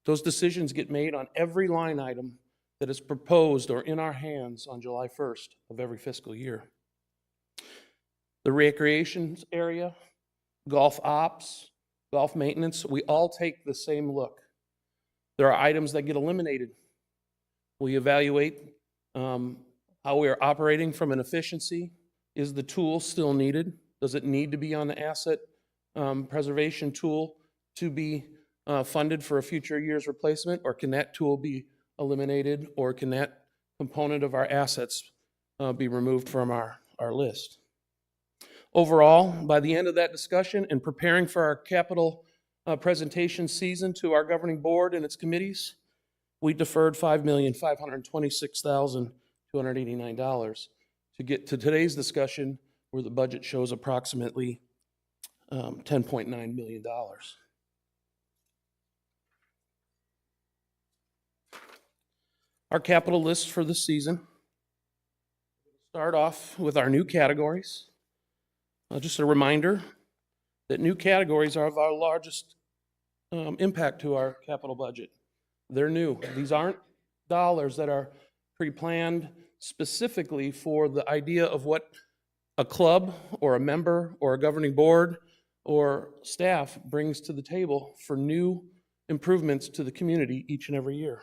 Those decisions get made on every line item that is proposed or in our hands on July 1st of every fiscal year. The recreation area, golf ops, golf maintenance, we all take the same look. There are items that get eliminated. We evaluate how we are operating from an efficiency. Is the tool still needed? Does it need to be on the asset preservation tool to be funded for a future year's replacement, or can that tool be eliminated, or can that component of our assets be removed from our list? Overall, by the end of that discussion and preparing for our capital presentation season to our governing board and its committees, we deferred $5,526,289 to get to today's discussion, where the budget shows approximately $10.9 million. Our capital list for this season. Start off with our new categories. Just a reminder that new categories are of our largest impact to our capital budget. They're new. These aren't dollars that are pre-planned specifically for the idea of what a club or a member or a governing board or staff brings to the table for new improvements to the community each and every year.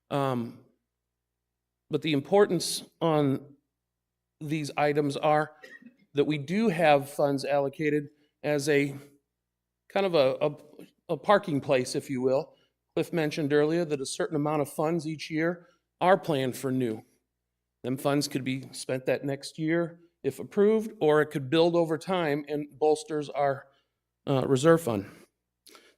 But the importance on these items are that we do have funds allocated as a kind of a parking place, if you will. Cliff mentioned earlier that a certain amount of funds each year are planned for new. Them funds could be spent that next year if approved, or it could build over time and bolsters our reserve fund.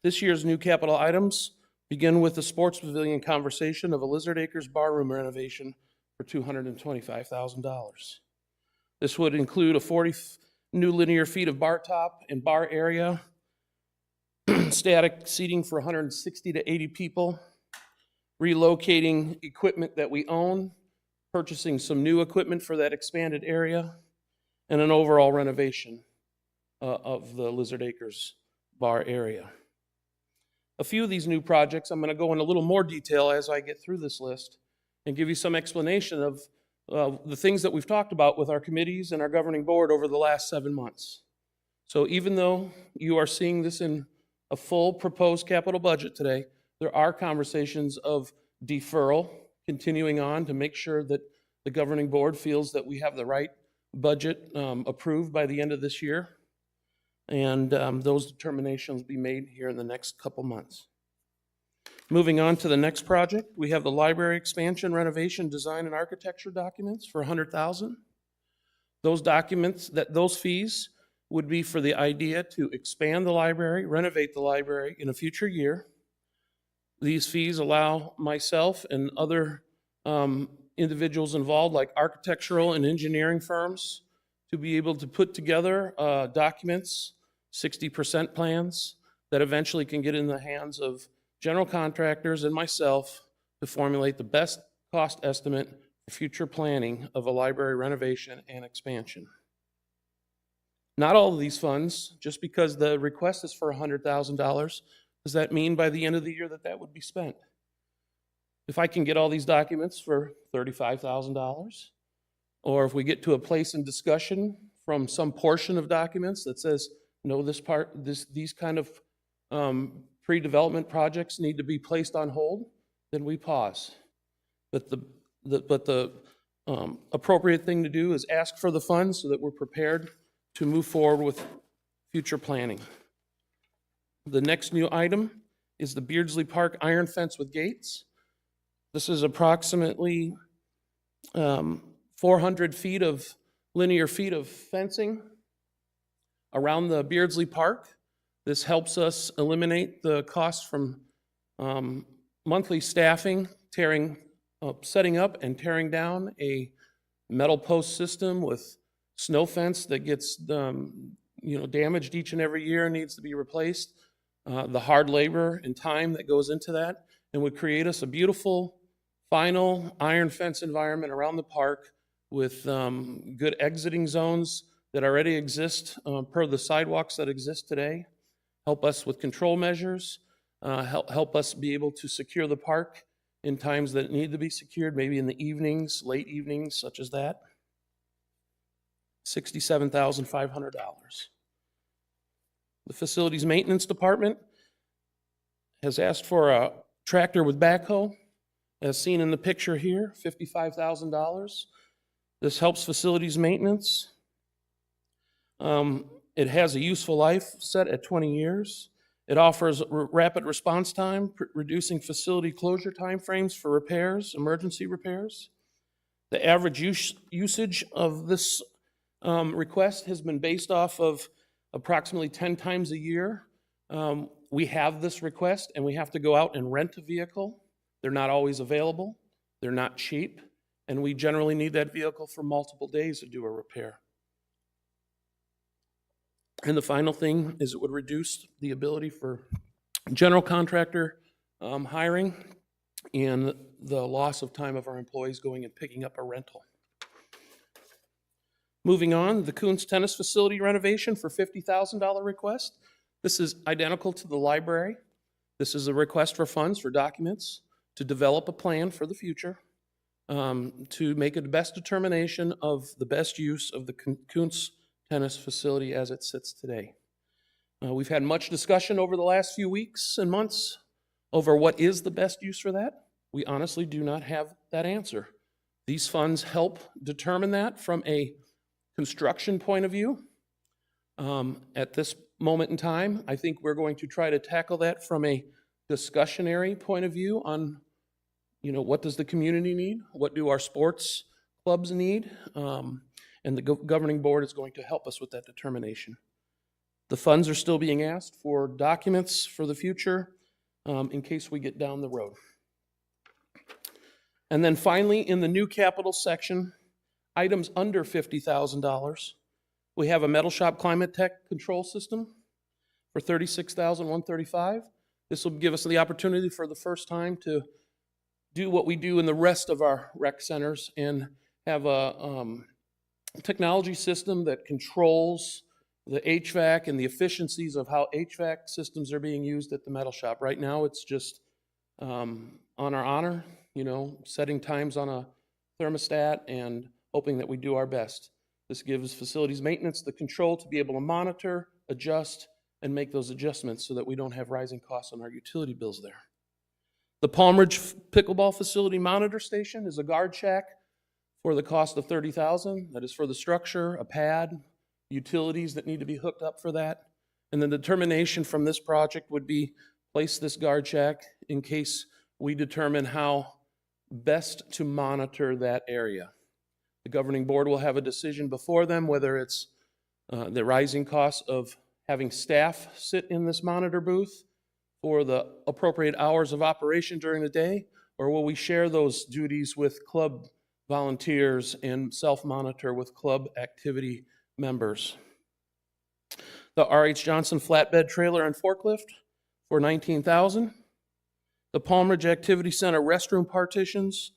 This year's new capital items begin with the sports pavilion conversation of a Lizard Acres barroom renovation for $225,000. This would include a 40 new linear feet of bar top and bar area, static seating for 160 to 80 people, relocating equipment that we own, purchasing some new equipment for that expanded area, and an overall renovation of the Lizard Acres bar area. A few of these new projects, I'm going to go in a little more detail as I get through this list and give you some explanation of the things that we've talked about with our committees and our governing board over the last 7 months. So even though you are seeing this in a full proposed capital budget today, there are conversations of deferral continuing on to make sure that the governing board feels that we have the right budget approved by the end of this year. And those determinations will be made here in the next couple months. Moving on to the next project, we have the library expansion, renovation, design, and architecture documents for $100,000. Those documents, those fees would be for the idea to expand the library, renovate the library in a future year. These fees allow myself and other individuals involved, like architectural and engineering firms, to be able to put together documents 60% plans that eventually can get in the hands of general contractors and myself to formulate the best cost estimate for future planning of a library renovation and expansion. Not all of these funds, just because the request is for $100,000, does that mean by the end of the year that that would be spent? If I can get all these documents for $35,000, or if we get to a place in discussion from some portion of documents that says, no, these kind of pre-development projects need to be placed on hold, then we pause. But the appropriate thing to do is ask for the funds so that we're prepared to move forward with future planning. The next new item is the Beardsley Park iron fence with gates. This is approximately 400 linear feet of fencing around the Beardsley Park. This helps us eliminate the costs from monthly staffing, setting up and tearing down a metal post system with snow fence that gets damaged each and every year and needs to be replaced. The hard labor and time that goes into that, and would create us a beautiful final iron fence environment around the park with good exiting zones that already exist per the sidewalks that exist today. Help us with control measures, help us be able to secure the park in times that need to be secured, maybe in the evenings, late evenings, such as that. $67,500. The facilities maintenance department has asked for a tractor with backhoe, as seen in the picture here, $55,000. This helps facilities maintenance. It has a useful life set at 20 years. It offers rapid response time, reducing facility closure timeframes for repairs, emergency repairs. The average usage of this request has been based off of approximately 10 times a year. We have this request and we have to go out and rent a vehicle. They're not always available. They're not cheap. And we generally need that vehicle for multiple days to do a repair. And the final thing is it would reduce the ability for general contractor hiring and the loss of time of our employees going and picking up a rental. Moving on, the Coons Tennis Facility renovation for $50,000 request. This is identical to the library. This is a request for funds for documents to develop a plan for the future, to make a best determination of the best use of the Coons Tennis Facility as it sits today. We've had much discussion over the last few weeks and months over what is the best use for that. We honestly do not have that answer. These funds help determine that from a construction point of view. At this moment in time, I think we're going to try to tackle that from a discussionary point of view on, what does the community need? What do our sports clubs need? And the governing board is going to help us with that determination. The funds are still being asked for documents for the future in case we get down the road. And then finally, in the new capital section, items under $50,000, we have a metal shop climate tech control system for $36,135. This will give us the opportunity for the first time to do what we do in the rest of our rec centers and have a technology system that controls the HVAC and the efficiencies of how HVAC systems are being used at the metal shop. Right now, it's just on our honor, setting times on a thermostat and hoping that we do our best. This gives facilities maintenance the control to be able to monitor, adjust, and make those adjustments so that we don't have rising costs on our utility bills there. The Palm Ridge Pickleball Facility Monitor Station is a guard shack for the cost of $30,000. That is for the structure, a pad, utilities that need to be hooked up for that. And the determination from this project would be place this guard shack in case we determine how best to monitor that area. The governing board will have a decision before them whether it's the rising costs of having staff sit in this monitor booth for the appropriate hours of operation during the day, or will we share those duties with club volunteers and self-monitor with club activity members. The R.H. Johnson flatbed trailer and forklift for $19,000. The Palm Ridge Activity Center restroom partitions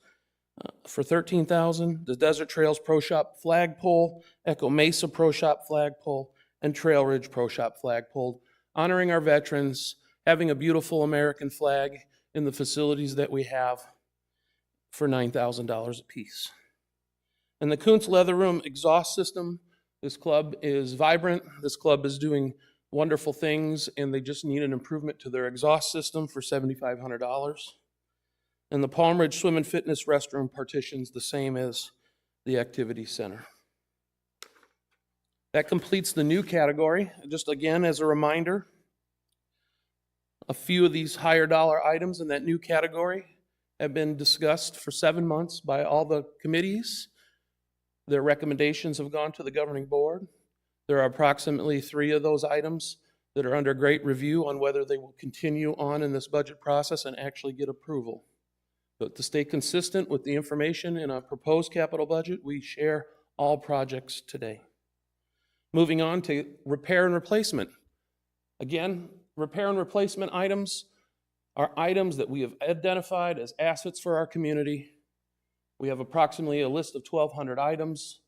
for $13,000. The Desert Trails Pro Shop flagpole, Echo Mesa Pro Shop flagpole, and Trail Ridge Pro Shop flagpole, honoring our veterans, having a beautiful American flag in the facilities that we have for $9,000 apiece. And the Kuntz Leather Room exhaust system, this club is vibrant, this club is doing wonderful things, and they just need an improvement to their exhaust system for $7,500. And the Palm Ridge Swim and Fitness restroom partitions, the same as the activity center. That completes the new category. Just again, as a reminder, a few of these higher dollar items in that new category have been discussed for 7 months by all the committees. Their recommendations have gone to the governing board. There are approximately 3 of those items that are under great review on whether they will continue on in this budget process and actually get approval. But to stay consistent with the information in a proposed capital budget, we share all projects today. Moving on to repair and replacement. Again, repair and replacement items are items that we have identified as assets for our community. We have approximately a list of 1,200 items.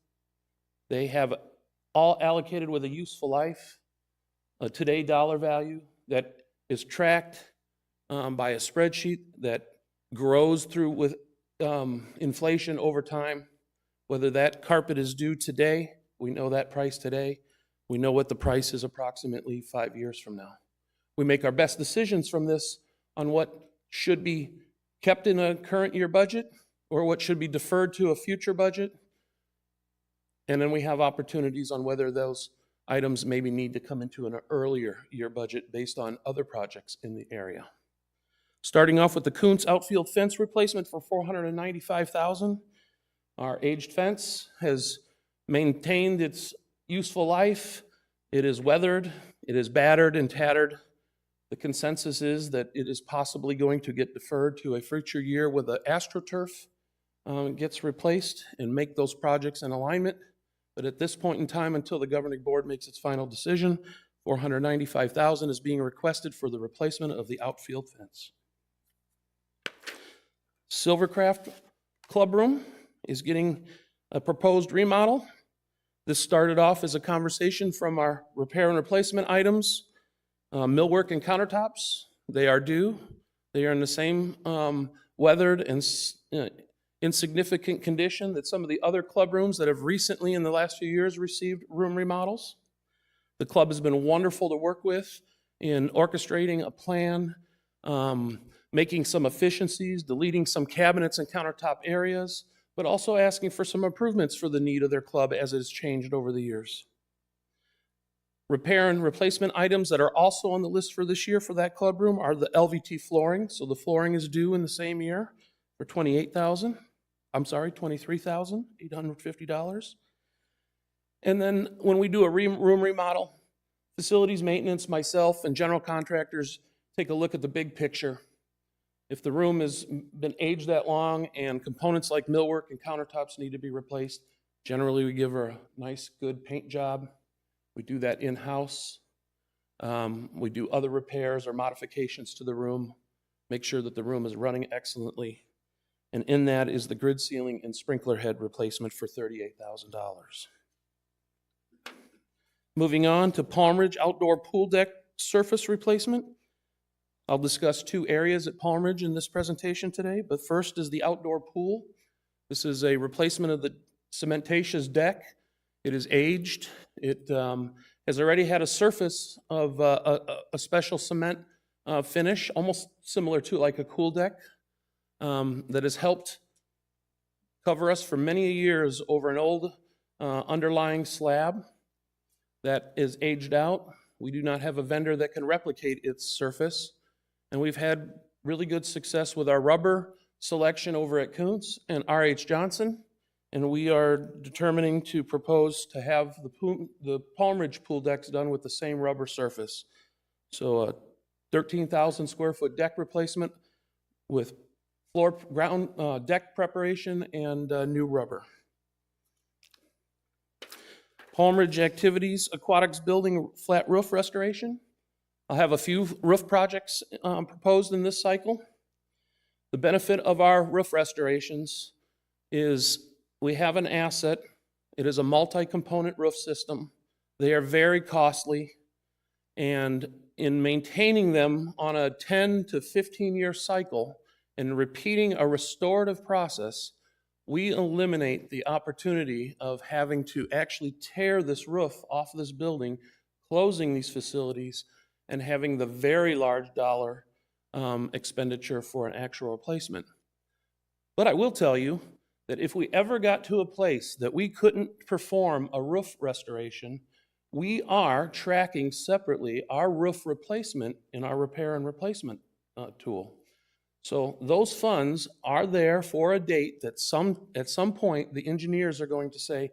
They have all allocated with a useful life, a today dollar value that is tracked by a spreadsheet that grows through with inflation over time. Whether that carpet is due today, we know that price today. We know what the price is approximately 5 years from now. We make our best decisions from this on what should be kept in a current year budget or what should be deferred to a future budget. And then we have opportunities on whether those items maybe need to come into an earlier year budget based on other projects in the area. Starting off with the Kuntz outfield fence replacement for $495,000. Our aged fence has maintained its useful life. It is weathered, it is battered and tattered. The consensus is that it is possibly going to get deferred to a future year with the AstroTurf gets replaced and make those projects in alignment. But at this point in time, until the governing board makes its final decision, $495,000 is being requested for the replacement of the outfield fence. Silvercraft Club Room is getting a proposed remodel. This started off as a conversation from our repair and replacement items. Millwork and countertops, they are due. They are in the same weathered and insignificant condition that some of the other club rooms that have recently in the last few years received room remodels. The club has been wonderful to work with in orchestrating a plan, making some efficiencies, deleting some cabinets and countertop areas, but also asking for some improvements for the need of their club as it has changed over the years. Repair and replacement items that are also on the list for this year for that club room are the LVT flooring. So the flooring is due in the same year for $23,850. And then when we do a room remodel, facilities maintenance, myself, and general contractors take a look at the big picture. If the room has been aged that long and components like millwork and countertops need to be replaced, generally we give her a nice, good paint job. We do that in-house. We do other repairs or modifications to the room, make sure that the room is running excellently. And in that is the grid ceiling and sprinkler head replacement for $38,000. Moving on to Palm Ridge outdoor pool deck surface replacement. I'll discuss 2 areas at Palm Ridge in this presentation today, but first is the outdoor pool. This is a replacement of the cementatious deck. It is aged. It has already had a surface of a special cement finish, almost similar to like a cool deck, that has helped cover us for many years over an old underlying slab that is aged out. We do not have a vendor that can replicate its surface, and we've had really good success with our rubber selection over at Kuntz and R.H. Johnson. And we are determining to propose to have the Palm Ridge pool decks done with the same rubber surface. So a 13,000 square foot deck replacement with ground deck preparation and new rubber. Palm Ridge Activities Aquatics Building Flat Roof Restoration. I'll have a few roof projects proposed in this cycle. The benefit of our roof restorations is we have an asset. It is a multi-component roof system. They are very costly, and in maintaining them on a 10 to 15-year cycle and repeating a restorative process, we eliminate the opportunity of having to actually tear this roof off this building, closing these facilities, and having the very large dollar expenditure for an actual replacement. But I will tell you that if we ever got to a place that we couldn't perform a roof restoration, we are tracking separately our roof replacement in our repair and replacement tool. So those funds are there for a date that at some point the engineers are going to say,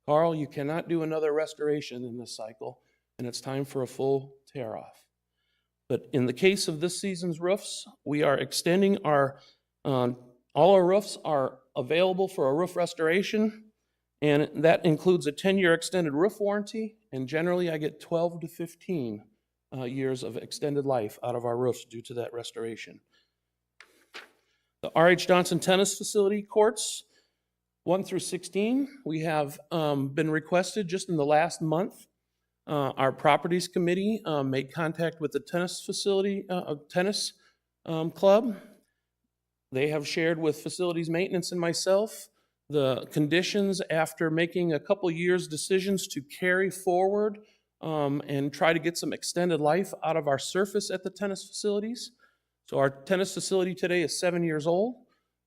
Carl, you cannot do another restoration in this cycle, and it's time for a full tear off. But in the case of this season's roofs, we are extending our, all our roofs are available for a roof restoration, and that includes a 10-year extended roof warranty, and generally I get 12 to 15 years of extended life out of our roofs due to that restoration. The R.H. Johnson Tennis Facility courts, 1 through 16, we have been requested just in the last month. Our properties committee made contact with the tennis facility, tennis club. They have shared with facilities maintenance and myself the conditions after making a couple years decisions to carry forward and try to get some extended life out of our surface at the tennis facilities. So our tennis facility today is 7 years old.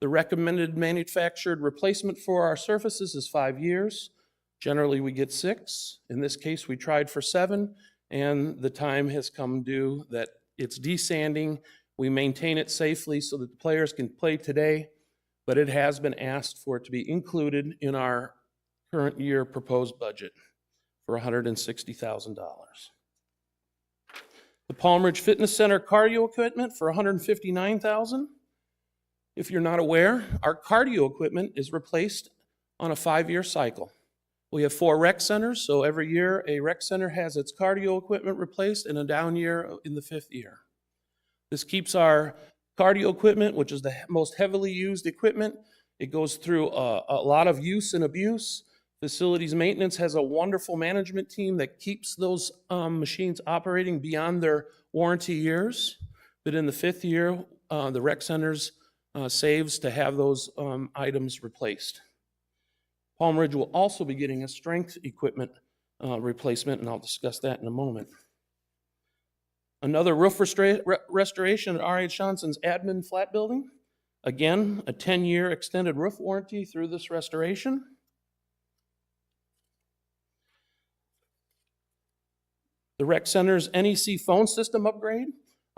The recommended manufactured replacement for our surfaces is 5 years. Generally, we get 6. In this case, we tried for 7, and the time has come due that it's desanding. We maintain it safely so that the players can play today, but it has been asked for it to be included in our current year proposed budget for $160,000. The Palm Ridge Fitness Center cardio equipment for $159,000. If you're not aware, our cardio equipment is replaced on a 5-year cycle. We have 4 rec centers, so every year a rec center has its cardio equipment replaced and a down year in the 5th year. This keeps our cardio equipment, which is the most heavily used equipment. It goes through a lot of use and abuse. Facilities maintenance has a wonderful management team that keeps those machines operating beyond their warranty years. But in the 5th year, the rec centers saves to have those items replaced. Palm Ridge will also be getting a strength equipment replacement, and I'll discuss that in a moment. Another roof restoration at R.H. Johnson's admin flat building. Again, a 10-year extended roof warranty through this restoration. The rec center's NEC phone system upgrade,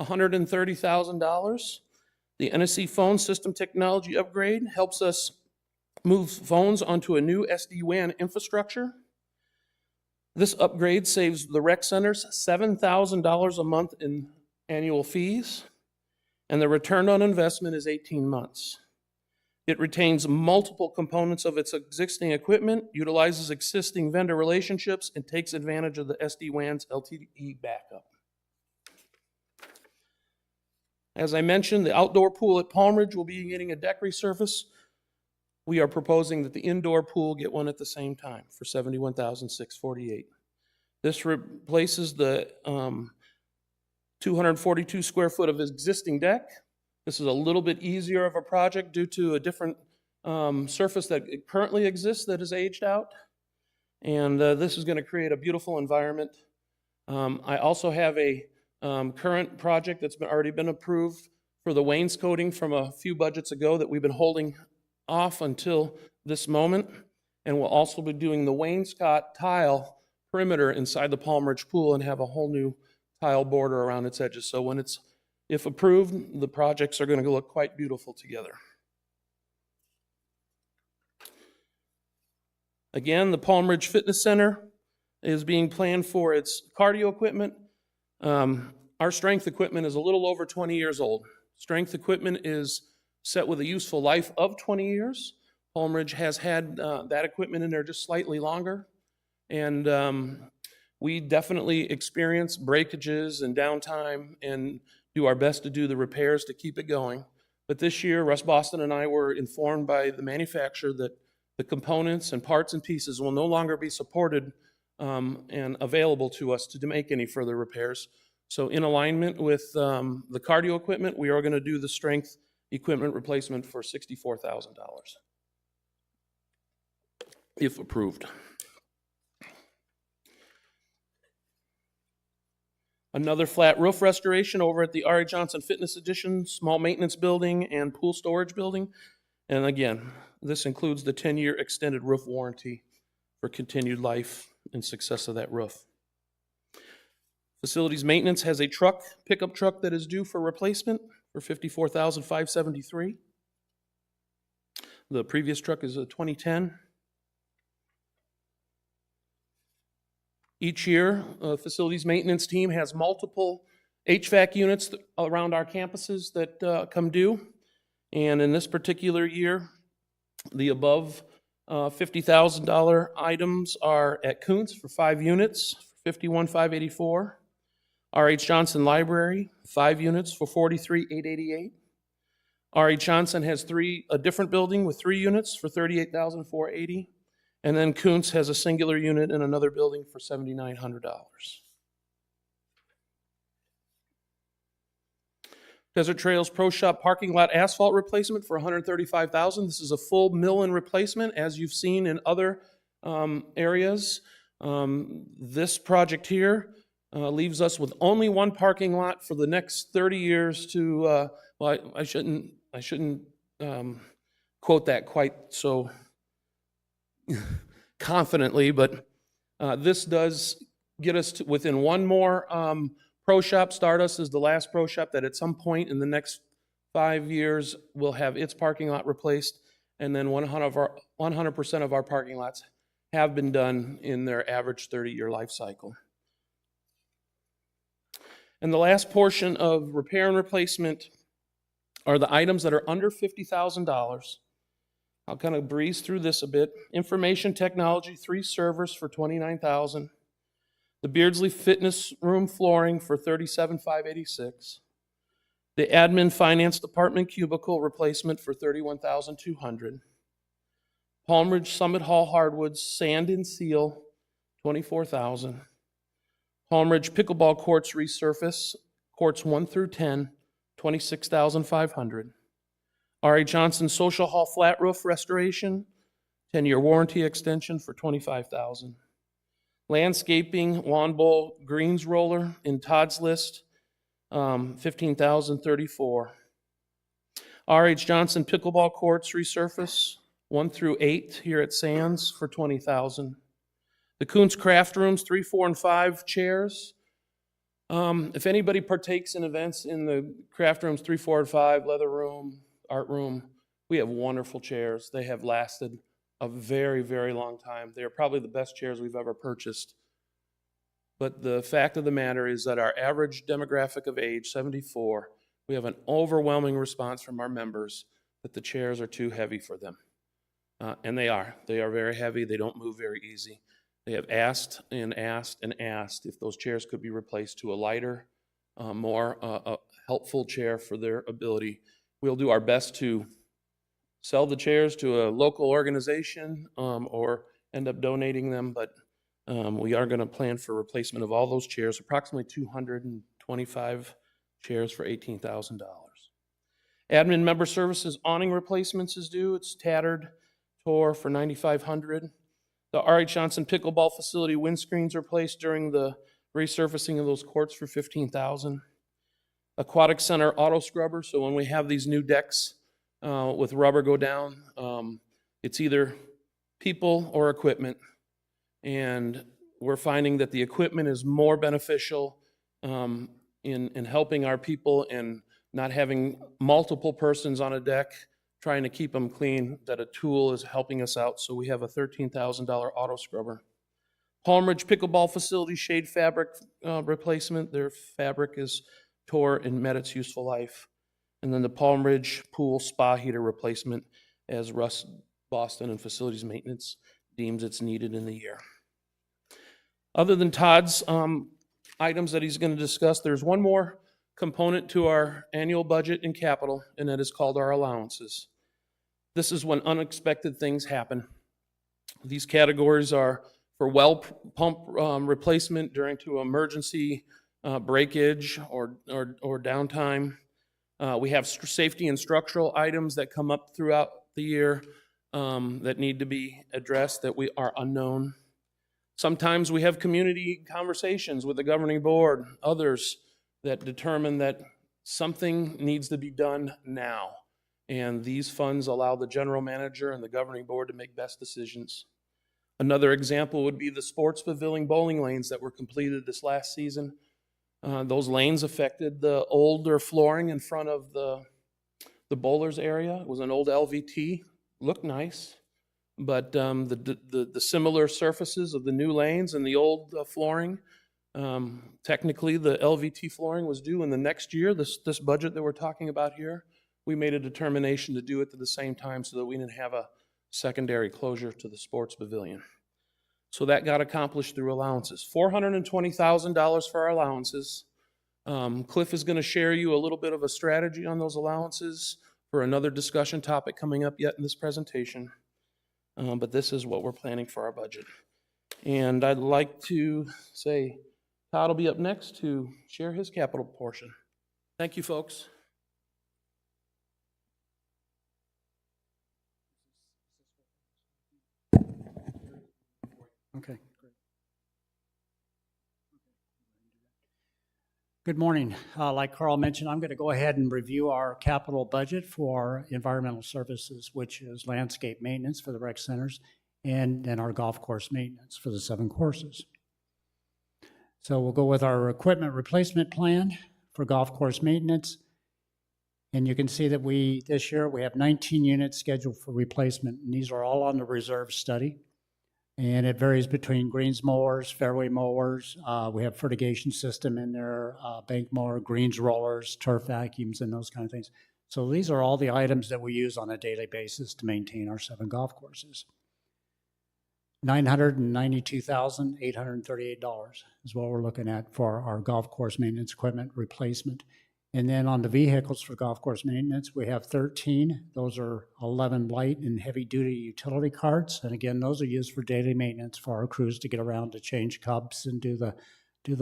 $130,000. The NEC phone system technology upgrade helps us move phones onto a new SD-WAN infrastructure. This upgrade saves the rec centers $7,000 a month in annual fees, and the return on investment is 18 months. It retains multiple components of its existing equipment, utilizes existing vendor relationships, and takes advantage of the SD-WAN's LTE backup. As I mentioned, the outdoor pool at Palm Ridge will be getting a deck resurface. We are proposing that the indoor pool get one at the same time for $71,648. This replaces the 242 square foot of existing deck. This is a little bit easier of a project due to a different surface that currently exists that is aged out. And this is going to create a beautiful environment. I also have a current project that's already been approved for the wainscoting from a few budgets ago that we've been holding off until this moment. And we'll also be doing the wainscot tile perimeter inside the Palm Ridge pool and have a whole new tile border around its edges. So when it's, if approved, the projects are going to look quite beautiful together. Again, the Palm Ridge Fitness Center is being planned for its cardio equipment. Our strength equipment is a little over 20 years old. Strength equipment is set with a useful life of 20 years. Palm Ridge has had that equipment in there just slightly longer. And we definitely experience breakages and downtime and do our best to do the repairs to keep it going. But this year, Russ Boston and I were informed by the manufacturer that the components and parts and pieces will no longer be supported and available to us to make any further repairs. So in alignment with the cardio equipment, we are going to do the strength equipment replacement for $64,000, if approved. Another flat roof restoration over at the R.A. Johnson Fitness Edition, small maintenance building and pool storage building. And again, this includes the 10-year extended roof warranty for continued life and success of that roof. Facilities maintenance has a truck, pickup truck that is due for replacement for $54,573. The previous truck is a 2010. Each year, facilities maintenance team has multiple HVAC units around our campuses that come due. And in this particular year, the above $50,000 items are at Kuntz for 5 units, $51,584. R.H. Johnson Library, 5 units for $43,888. R.H. Johnson has a different building with 3 units for $38,480. And then Kuntz has a singular unit in another building for $7,900. Desert Trails Pro Shop parking lot asphalt replacement for $135,000. This is a full mill-in replacement, as you've seen in other areas. This project here leaves us with only one parking lot for the next 30 years to, well, I shouldn't quote that quite so confidently, but this does get us to within one more pro shop. Stardust is the last pro shop that at some point in the next 5 years will have its parking lot replaced, and then 100% of our parking lots have been done in their average 30-year life cycle. And the last portion of repair and replacement are the items that are under $50,000. I'll kind of breeze through this a bit. Information technology, 3 servers for $29,000. The Beardsley Fitness Room flooring for $37,586. The Admin Finance Department cubicle replacement for $31,200. Palm Ridge Summit Hall hardwoods, sand and seal, $24,000. Palm Ridge pickleball courts resurface, courts 1 through 10, $26,500. R.A. Johnson Social Hall flat roof restoration, 10-year warranty extension for $25,000. Landscaping lawn bowl greens roller in Todd's list, $15,034. R.H. Johnson pickleball courts resurface, 1 through 8 here at Sands for $20,000. The Kuntz craft rooms, 3, 4, and 5 chairs. If anybody partakes in events in the craft rooms 3, 4, and 5, leather room, art room, we have wonderful chairs. They have lasted a very, very long time. They are probably the best chairs we've ever purchased. But the fact of the matter is that our average demographic of age, 74, we have an overwhelming response from our members that the chairs are too heavy for them. And they are. They are very heavy. They don't move very easy. They have asked and asked and asked if those chairs could be replaced to a lighter, more helpful chair for their ability. We'll do our best to sell the chairs to a local organization or end up donating them, but we are going to plan for replacement of all those chairs, approximately 225 chairs for $18,000. Admin member services awning replacements is due. It's tattered, tore for $9,500. The R.H. Johnson pickleball facility windscreens replaced during the resurfacing of those courts for $15,000. Aquatic Center auto scrubber, so when we have these new decks with rubber go down, it's either people or equipment. And we're finding that the equipment is more beneficial in helping our people and not having multiple persons on a deck trying to keep them clean, that a tool is helping us out. So we have a $13,000 auto scrubber. Palm Ridge pickleball facility shade fabric replacement. Their fabric is tore and met its useful life. And then the Palm Ridge pool spa heater replacement as Russ Boston and Facilities Maintenance deems it's needed in the year. Other than Todd's items that he's going to discuss, there's one more component to our annual budget and capital, and that is called our allowances. This is when unexpected things happen. These categories are for well pump replacement during to emergency breakage or downtime. We have safety and structural items that come up throughout the year that need to be addressed that we are unknown. Sometimes we have community conversations with the governing board, others that determine that something needs to be done now. And these funds allow the general manager and the governing board to make best decisions. Another example would be the sports pavilion bowling lanes that were completed this last season. Those lanes affected the older flooring in front of the bowlers area. It was an old LVT, looked nice. But the similar surfaces of the new lanes and the old flooring, technically the LVT flooring was due in the next year, this budget that we're talking about here. We made a determination to do it at the same time so that we didn't have a secondary closure to the sports pavilion. So that got accomplished through allowances. $420,000 for our allowances. Cliff is going to share you a little bit of a strategy on those allowances for another discussion topic coming up yet in this presentation. But this is what we're planning for our budget. And I'd like to say Todd will be up next to share his capital portion. Thank you, folks. Okay, great. Good morning. Like Carl mentioned, I'm going to go ahead and review our capital budget for environmental services, which is landscape maintenance for the rec centers, and then our golf course maintenance for the 7 courses. So we'll go with our equipment replacement plan for golf course maintenance. And you can see that this year we have 19 units scheduled for replacement, and these are all on the reserve study. And it varies between greens mowers, fairway mowers. We have fertigation system in there, bank mower, greens rollers, turf vacuums, and those kind of things. So these are all the items that we use on a daily basis to maintain our 7 golf courses. $992,838 is what we're looking at for our golf course maintenance equipment replacement. And then on the vehicles for golf course maintenance, we have 13. Those are 11 light and heavy duty utility carts. And again, those are used for daily maintenance for our crews to get around to change cups and do the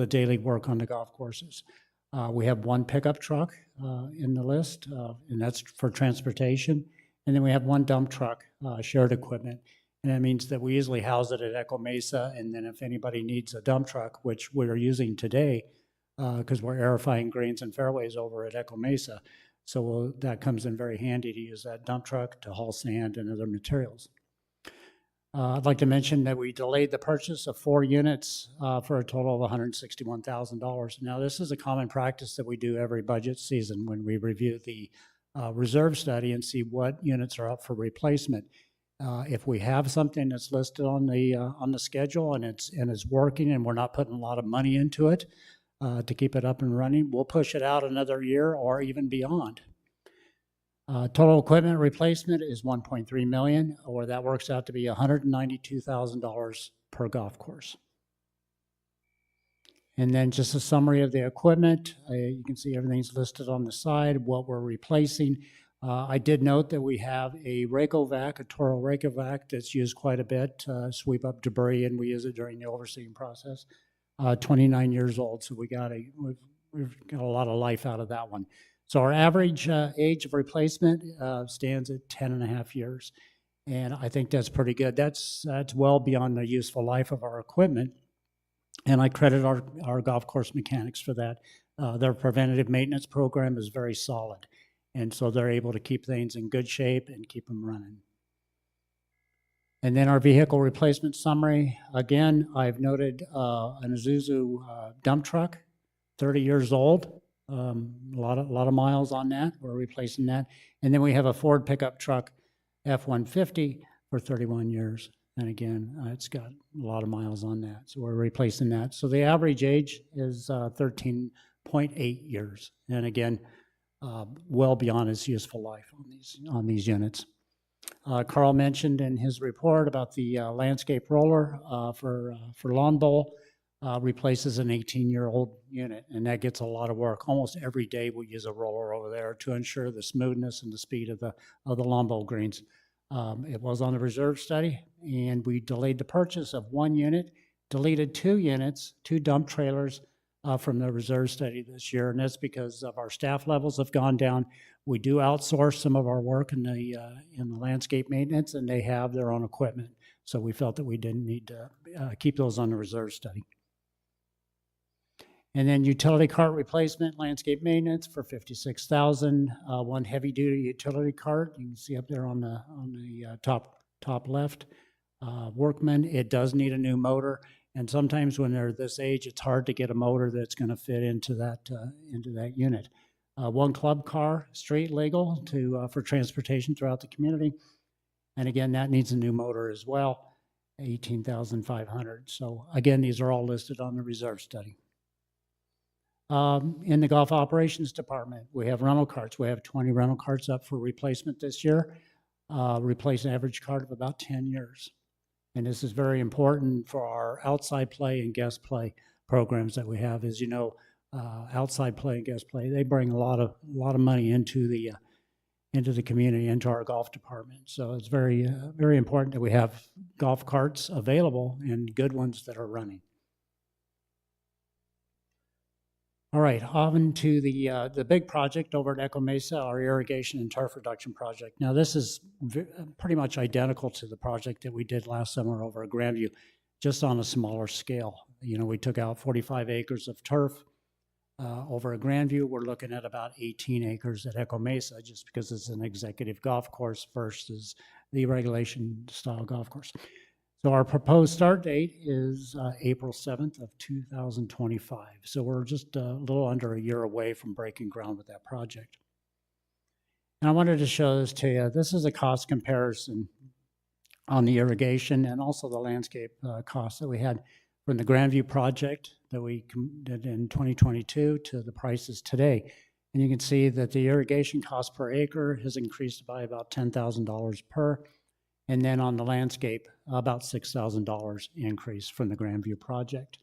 daily work on the golf courses. We have 1 pickup truck in the list, and that's for transportation. And then we have 1 dump truck, shared equipment. And that means that we easily house it at Echo Mesa. And then if anybody needs a dump truck, which we're using today, because we're aerifying greens and fairways over at Echo Mesa. So that comes in very handy to use that dump truck to haul sand and other materials. I'd like to mention that we delayed the purchase of 4 units for a total of $161,000. Now, this is a common practice that we do every budget season when we review the reserve study and see what units are up for replacement. If we have something that's listed on the schedule and it's working and we're not putting a lot of money into it, to keep it up and running, we'll push it out another year or even beyond. Total equipment replacement is $1.3 million, or that works out to be $192,000 per golf course. And then just a summary of the equipment. You can see everything's listed on the side, what we're replacing. I did note that we have a rake-o vac, a Toro rake-o vac that's used quite a bit to sweep up debris, and we use it during the overseeing process. 29 years old, so we've got a lot of life out of that one. So our average age of replacement stands at 10.5 years, and I think that's pretty good. That's well beyond the useful life of our equipment, and I credit our golf course mechanics for that. Their preventative maintenance program is very solid, and so they're able to keep things in good shape and keep them running. And then our vehicle replacement summary. Again, I've noted an Isuzu dump truck, 30 years old. A lot of miles on that. We're replacing that. And then we have a Ford pickup truck, F-150, for 31 years. And again, it's got a lot of miles on that. So we're replacing that. So the average age is 13.8 years. And again, well beyond its useful life on these units. Carl mentioned in his report about the landscape roller for lawn bowl. replaces an 18-year-old unit, and that gets a lot of work. Almost every day we use a roller over there to ensure the smoothness and the speed of the lawn greens. It was on the reserve study, and we delayed the purchase of one unit, deleted 2 units, 2 dump trailers from the reserve study this year, and that's because of our staff levels have gone down. We do outsource some of our work in the landscape maintenance, and they have their own equipment. So we felt that we didn't need to keep those on the reserve study. And then utility cart replacement, landscape maintenance for $56,000. One heavy-duty utility cart, you can see up there on the top left. Workman, it does need a new motor, and sometimes when they're this age, it's hard to get a motor that's going to fit into that unit. One club car, street legal for transportation throughout the community, and again, that needs a new motor as well, $18,500. So again, these are all listed on the reserve study. In the golf operations department, we have rental carts. We have 20 rental carts up for replacement this year. Replace an average cart of about 10 years. And this is very important for our outside play and guest play programs that we have. As you know, outside play and guest play, they bring a lot of money into the community, into our golf department. So it's very important that we have golf carts available and good ones that are running. All right, on to the big project over at Echo Mesa, our irrigation and turf reduction project. Now, this is pretty much identical to the project that we did last summer over at Grandview, just on a smaller scale. You know, we took out 45 acres of turf. Over at Grandview, we're looking at about 18 acres at Echo Mesa, just because it's an executive golf course versus the regulation style golf course. So our proposed start date is April 7th of 2025. So we're just a little under a year away from breaking ground with that project. And I wanted to show this to you. This is a cost comparison on the irrigation and also the landscape costs that we had from the Grandview project that we did in 2022 to the prices today. And you can see that the irrigation cost per acre has increased by about $10,000 per. And then on the landscape, about $6,000 increase from the Grandview project.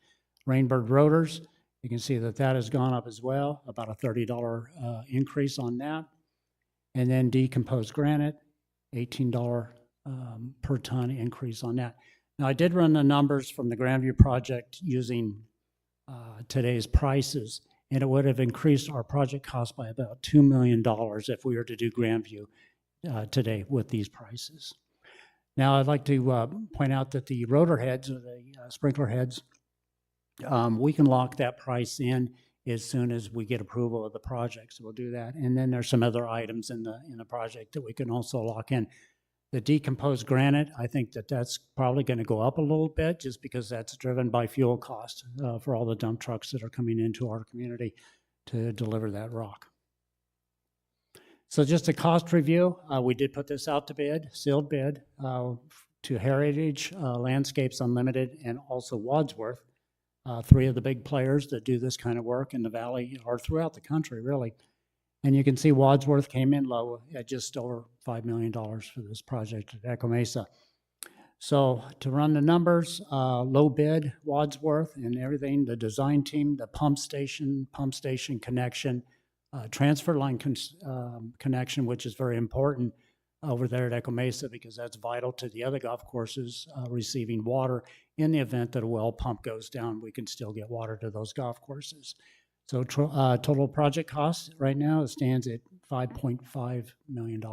Rainbird rotors, you can see that has gone up as well, about a $30 increase on that. And then decomposed granite, $18 per ton increase on that. Now, I did run the numbers from the Grandview project using today's prices, and it would have increased our project cost by about $2 million if we were to do Grandview today with these prices. Now, I'd like to point out that the rotor heads, or the sprinkler heads, we can lock that price in as soon as we get approval of the project. So we'll do that. And then there's some other items in the project that we can also lock in. The decomposed granite, I think that's probably going to go up a little bit just because that's driven by fuel cost for all the dump trucks that are coming into our community to deliver that rock. So just a cost review, we did put this out to bid, sealed bid, to Heritage, Landscapes Unlimited, and also Wadsworth, 3 of the big players that do this kind of work in the valley or throughout the country, really. And you can see Wadsworth came in low at just over $5 million for this project at Echo Mesa. So to run the numbers, low bid, Wadsworth and everything, the design team, the pump station connection, transfer line connection, which is very important over there at Echo Mesa because that's vital to the other golf courses receiving water. In the event that a well pump goes down, we can still get water to those golf courses. So total project cost right now stands at $5.5 million.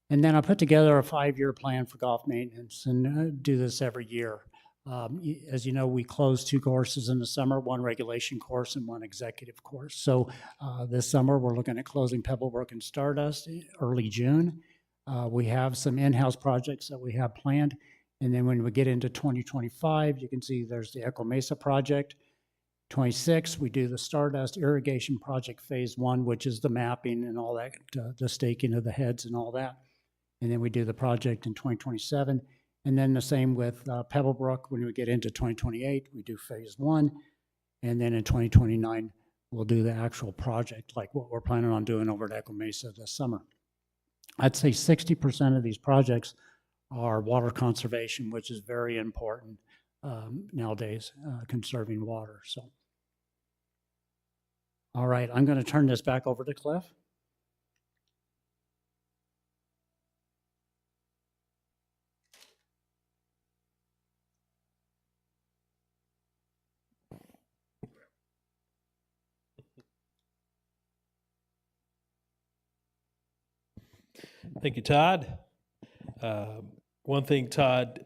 And then I put together a 5-year plan for golf maintenance and do this every year. As you know, we close 2 courses in the summer, 1 regulation course and 1 executive course. So this summer, we're looking at closing Pebblebrook and Stardust early June. We have some in-house projects that we have planned. And then when we get into 2025, you can see there's the Echo Mesa project. 26, we do the Stardust irrigation project phase 1, which is the mapping and all that, the staking of the heads and all that. And then we do the project in 2027. And then the same with Pebblebrook. When we get into 2028, we do phase 1. And then in 2029, we'll do the actual project, like what we're planning on doing over at Echo Mesa this summer. I'd say 60% of these projects our water conservation, which is very important nowadays, conserving water. So, all right, I'm going to turn this back over to Cliff. Thank you, Todd. One thing, Todd,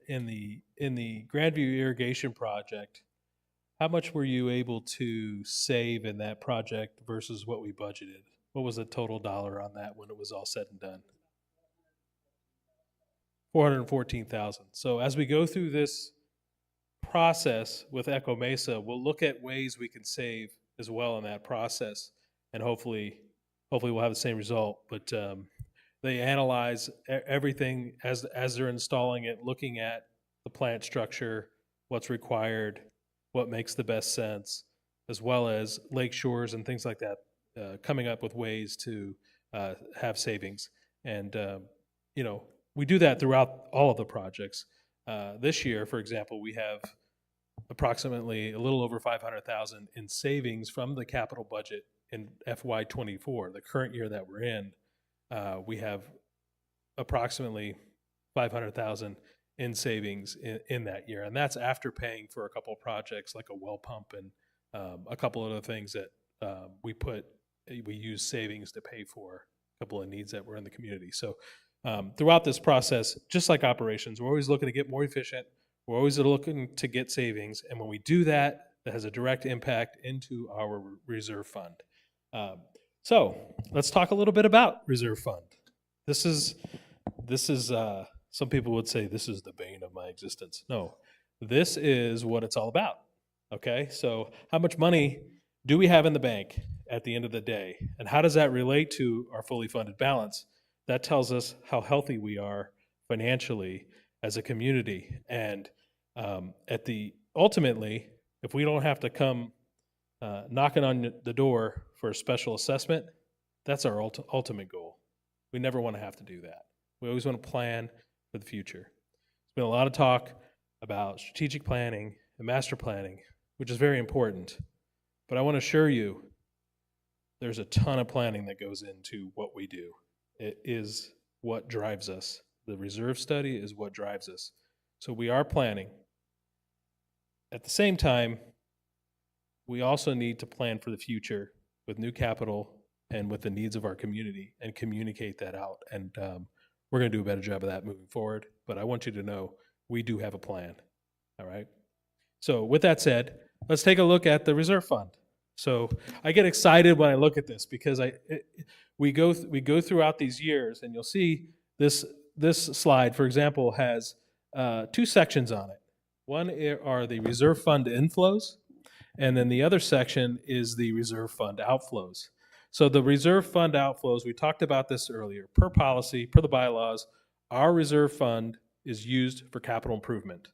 in the Grandview irrigation project, how much were you able to save in that project versus what we budgeted? What was the total dollar on that when it was all said and done? 414,000. So as we go through this process with Echo Mesa, we'll look at ways we can save as well in that process, and hopefully we'll have the same result. But they analyze everything as they're installing it, looking at the plant structure, what's required, what makes the best sense, as well as lake shores and things like that, coming up with ways to have savings. And we do that throughout all of the projects. This year, for example, we have approximately a little over 500,000 in savings from the capital budget in FY24, the current year that we're in. We have approximately 500,000 in savings in that year, and that's after paying for a couple of projects like a well pump and a couple other things that we use savings to pay for a couple of needs that were in the community. So throughout this process, just like operations, we're always looking to get more efficient. We're always looking to get savings, and when we do that, that has a direct impact into our reserve fund. So let's talk a little bit about reserve fund. This is some people would say this is the bane of my existence. No, this is what it's all about. Okay, so how much money do we have in the bank at the end of the day, and how does that relate to our fully funded balance? That tells us how healthy we are financially as a community. And ultimately, if we don't have to come knocking on the door for a special assessment, that's our ultimate goal. We never want to have to do that. We always want to plan for the future. There's been a lot of talk about strategic planning and master planning, which is very important. But I want to assure you, there's a ton of planning that goes into what we do. It is what drives us. The reserve study is what drives us. So we are planning. At the same time, we also need to plan for the future with new capital and with the needs of our community and communicate that out. And we're going to do a better job of that moving forward. But I want you to know we do have a plan. All right. So with that said, let's take a look at the reserve fund. So I get excited when I look at this because we go throughout these years, and you'll see this slide, for example, has two sections on it. One are the reserve fund inflows, and then the other section is the reserve fund outflows. So the reserve fund outflows, we talked about this earlier. Per policy, per the bylaws, our reserve fund is used for capital improvement.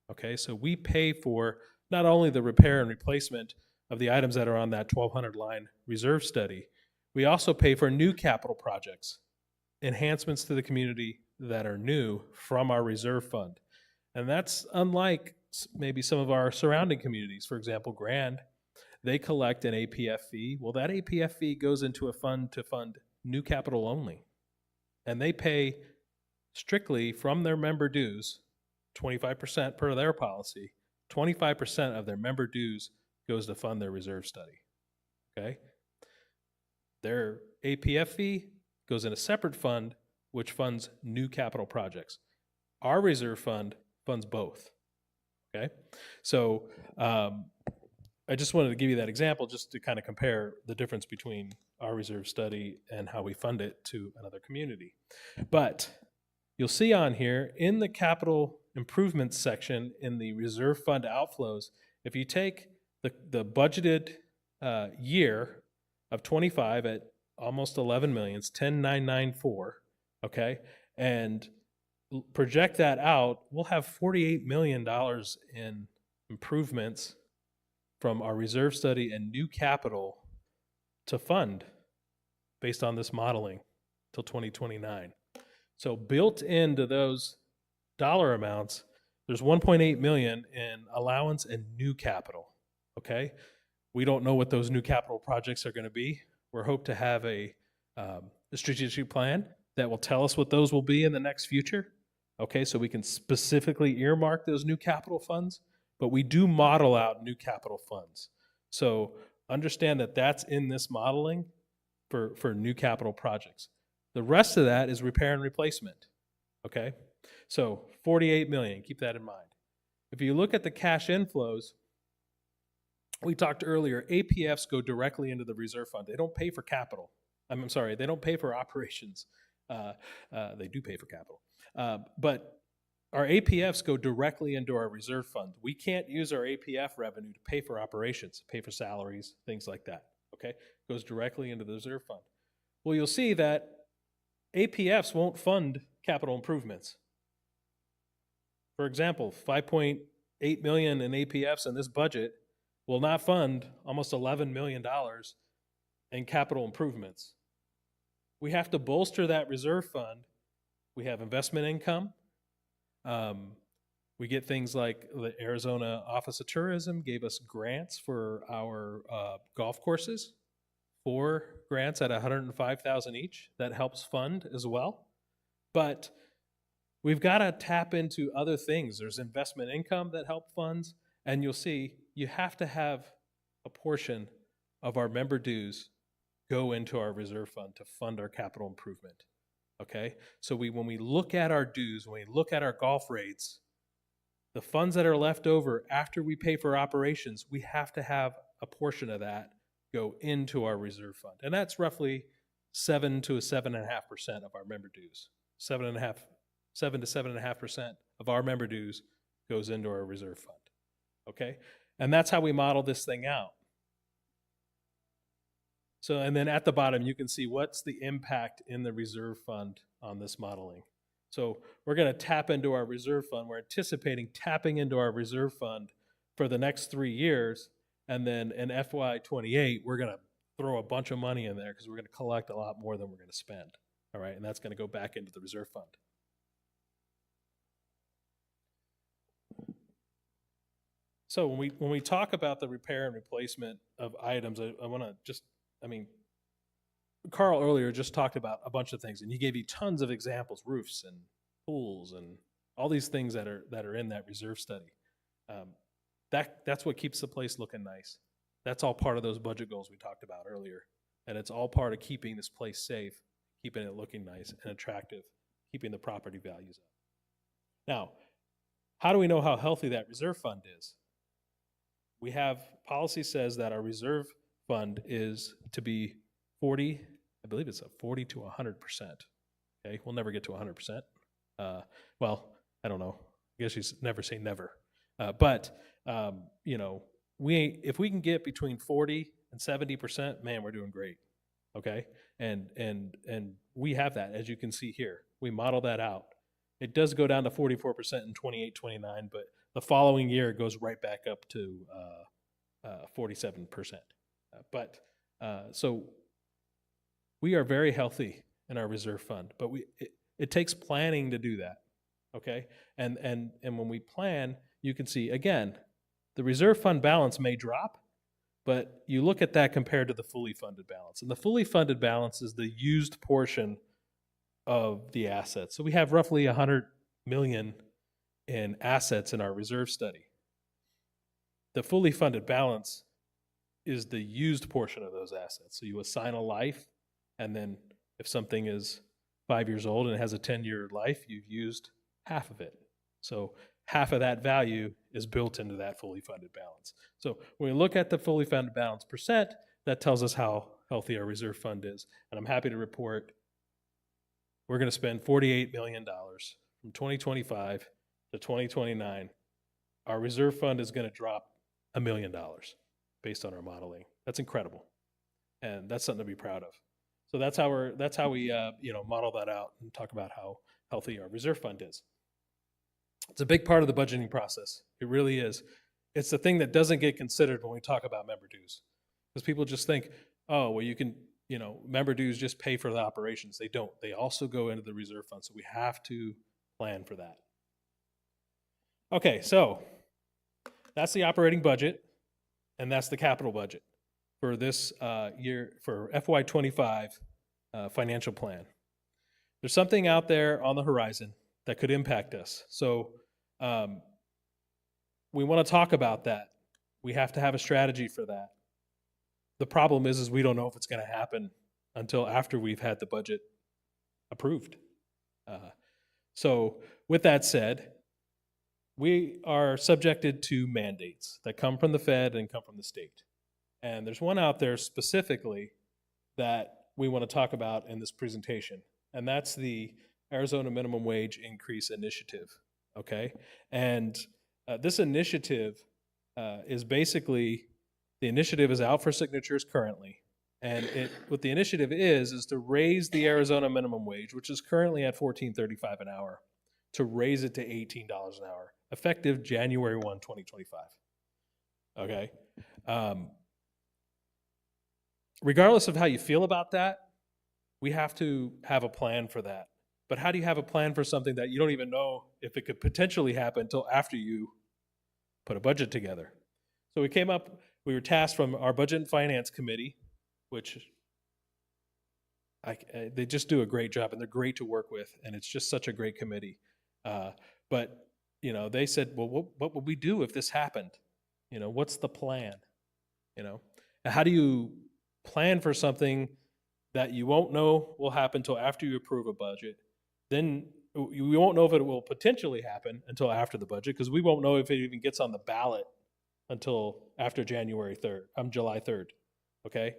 Okay, so we pay for not only the repair and replacement of the items that are on that 1,200 line reserve study, we also pay for new capital projects, enhancements to the community that are new from our reserve fund. And that's unlike maybe some of our surrounding communities. For example, Grand, they collect an APF fee. Well, that APF fee goes into a fund to fund new capital only. And they pay strictly from their member dues, 25% per their policy, 25% of their member dues goes to fund their reserve study. Okay? Their APF fee goes in a separate fund, which funds new capital projects. Our reserve fund funds both. Okay? So I just wanted to give you that example just to kind of compare the difference between our reserve study and how we fund it to another community. But you'll see on here in the capital improvements section in the reserve fund outflows, if you take the budgeted year of 25 at almost 11 million, it's 10,994, okay, and project that out, we'll have $48 million in improvements from our reserve study and new capital to fund based on this modeling till 2029. So built into those dollar amounts, there's 1.8 million in allowance and new capital. Okay, we don't know what those new capital projects are going to be. We're hope to have a strategic plan that will tell us what those will be in the next future. Okay, so we can specifically earmark those new capital funds, but we do model out new capital funds. So understand that that's in this modeling for new capital projects. The rest of that is repair and replacement. Okay, so 48 million, keep that in mind. If you look at the cash inflows, we talked earlier, APFs go directly into the reserve fund. They don't pay for capital. I'm sorry, they don't pay for operations. They do pay for capital. But our APFs go directly into our reserve fund. We can't use our APF revenue to pay for operations, pay for salaries, things like that. Okay, it goes directly into the reserve fund. Well, you'll see that APFs won't fund capital improvements. For example, 5.8 million in APFs in this budget will not fund almost $11 million in capital improvements. We have to bolster that reserve fund. We have investment income. We get things like the Arizona Office of Tourism gave us grants for our golf courses, 4 grants at $105,000 each. That helps fund as well. But we've got to tap into other things. There's investment income that help funds, and you'll see you have to have a portion of our member dues go into our reserve fund to fund our capital improvement. Okay, so when we look at our dues, when we look at our golf rates, the funds that are left over after we pay for operations, we have to have a portion of that go into our reserve fund. And that's roughly 7 to 7.5% of our member dues. 7 to 7.5% of our member dues goes into our reserve fund. Okay, and that's how we model this thing out. So, and then at the bottom, you can see what's the impact in the reserve fund on this modeling. So we're going to tap into our reserve fund. We're anticipating tapping into our reserve fund for the next 3 years. And then in FY28, we're going to throw a bunch of money in there because we're going to collect a lot more than we're going to spend. All right, and that's going to go back into the reserve fund. So when we talk about the repair and replacement of items, I want to just, Carl earlier just talked about a bunch of things, and he gave you tons of examples, roofs and pools and all these things that are in that reserve study. That's what keeps the place looking nice. That's all part of those budget goals we talked about earlier, and it's all part of keeping this place safe, keeping it looking nice and attractive, keeping the property values up. Now, how do we know how healthy that reserve fund is? We have policy says that our reserve fund is to be 40, I believe it's 40 to 100%. Okay, we'll never get to 100%. Well, I don't know. I guess you never say never. But if we can get between 40 and 70%, man, we're doing great. Okay, and we have that, as you can see here. We model that out. It does go down to 44% in 28, 29, but the following year it goes right back up to 47%. So we are very healthy in our reserve fund, but it takes planning to do that. Okay, and when we plan, you can see again, the reserve fund balance may drop, but you look at that compared to the fully funded balance, and the fully funded balance is the used portion of the assets. So we have roughly 100 million in assets in our reserve study. The fully funded balance is the used portion of those assets. So you assign a life, and then if something is 5 years old and it has a 10-year life, you've used half of it. So half of that value is built into that fully funded balance. So when we look at the fully funded balance percent, that tells us how healthy our reserve fund is. And I'm happy to report we're going to spend $48 million from 2025 to 2029. Our reserve fund is going to drop $1 million based on our modeling. That's incredible, and that's something to be proud of. So that's how we model that out and talk about how healthy our reserve fund is. It's a big part of the budgeting process. It really is. It's the thing that doesn't get considered when we talk about member dues, because people just think, oh, well, you can member dues just pay for the operations. They don't. They also go into the reserve fund. So we have to plan for that. Okay, so that's the operating budget, and that's the capital budget for this year, for FY25 financial plan. There's something out there on the horizon that could impact us. So we want to talk about that. We have to have a strategy for that. The problem is we don't know if it's going to happen until after we've had the budget approved. So with that said, we are subjected to mandates that come from the Fed and come from the state. And there's one out there specifically that we want to talk about in this presentation, and that's the Arizona Minimum Wage Increase Initiative, okay? And this initiative is basically, the initiative is out for signatures currently, and what the initiative is to raise the Arizona minimum wage, which is currently at $14.35 an hour, to raise it to $18 an hour, effective January 1, 2025, okay? Regardless of how you feel about that, we have to have a plan for that. But how do you have a plan for something that you don't even know if it could potentially happen until after you put a budget together? So we were tasked from our Budget and Finance Committee, which they just do a great job, and they're great to work with, and it's just such a great committee. But they said, well, what would we do if this happened? What's the plan? And how do you plan for something that you won't know will happen until after you approve a budget? Then you won't know if it will potentially happen until after the budget, because we won't know if it even gets on the ballot until after July 3rd. Okay.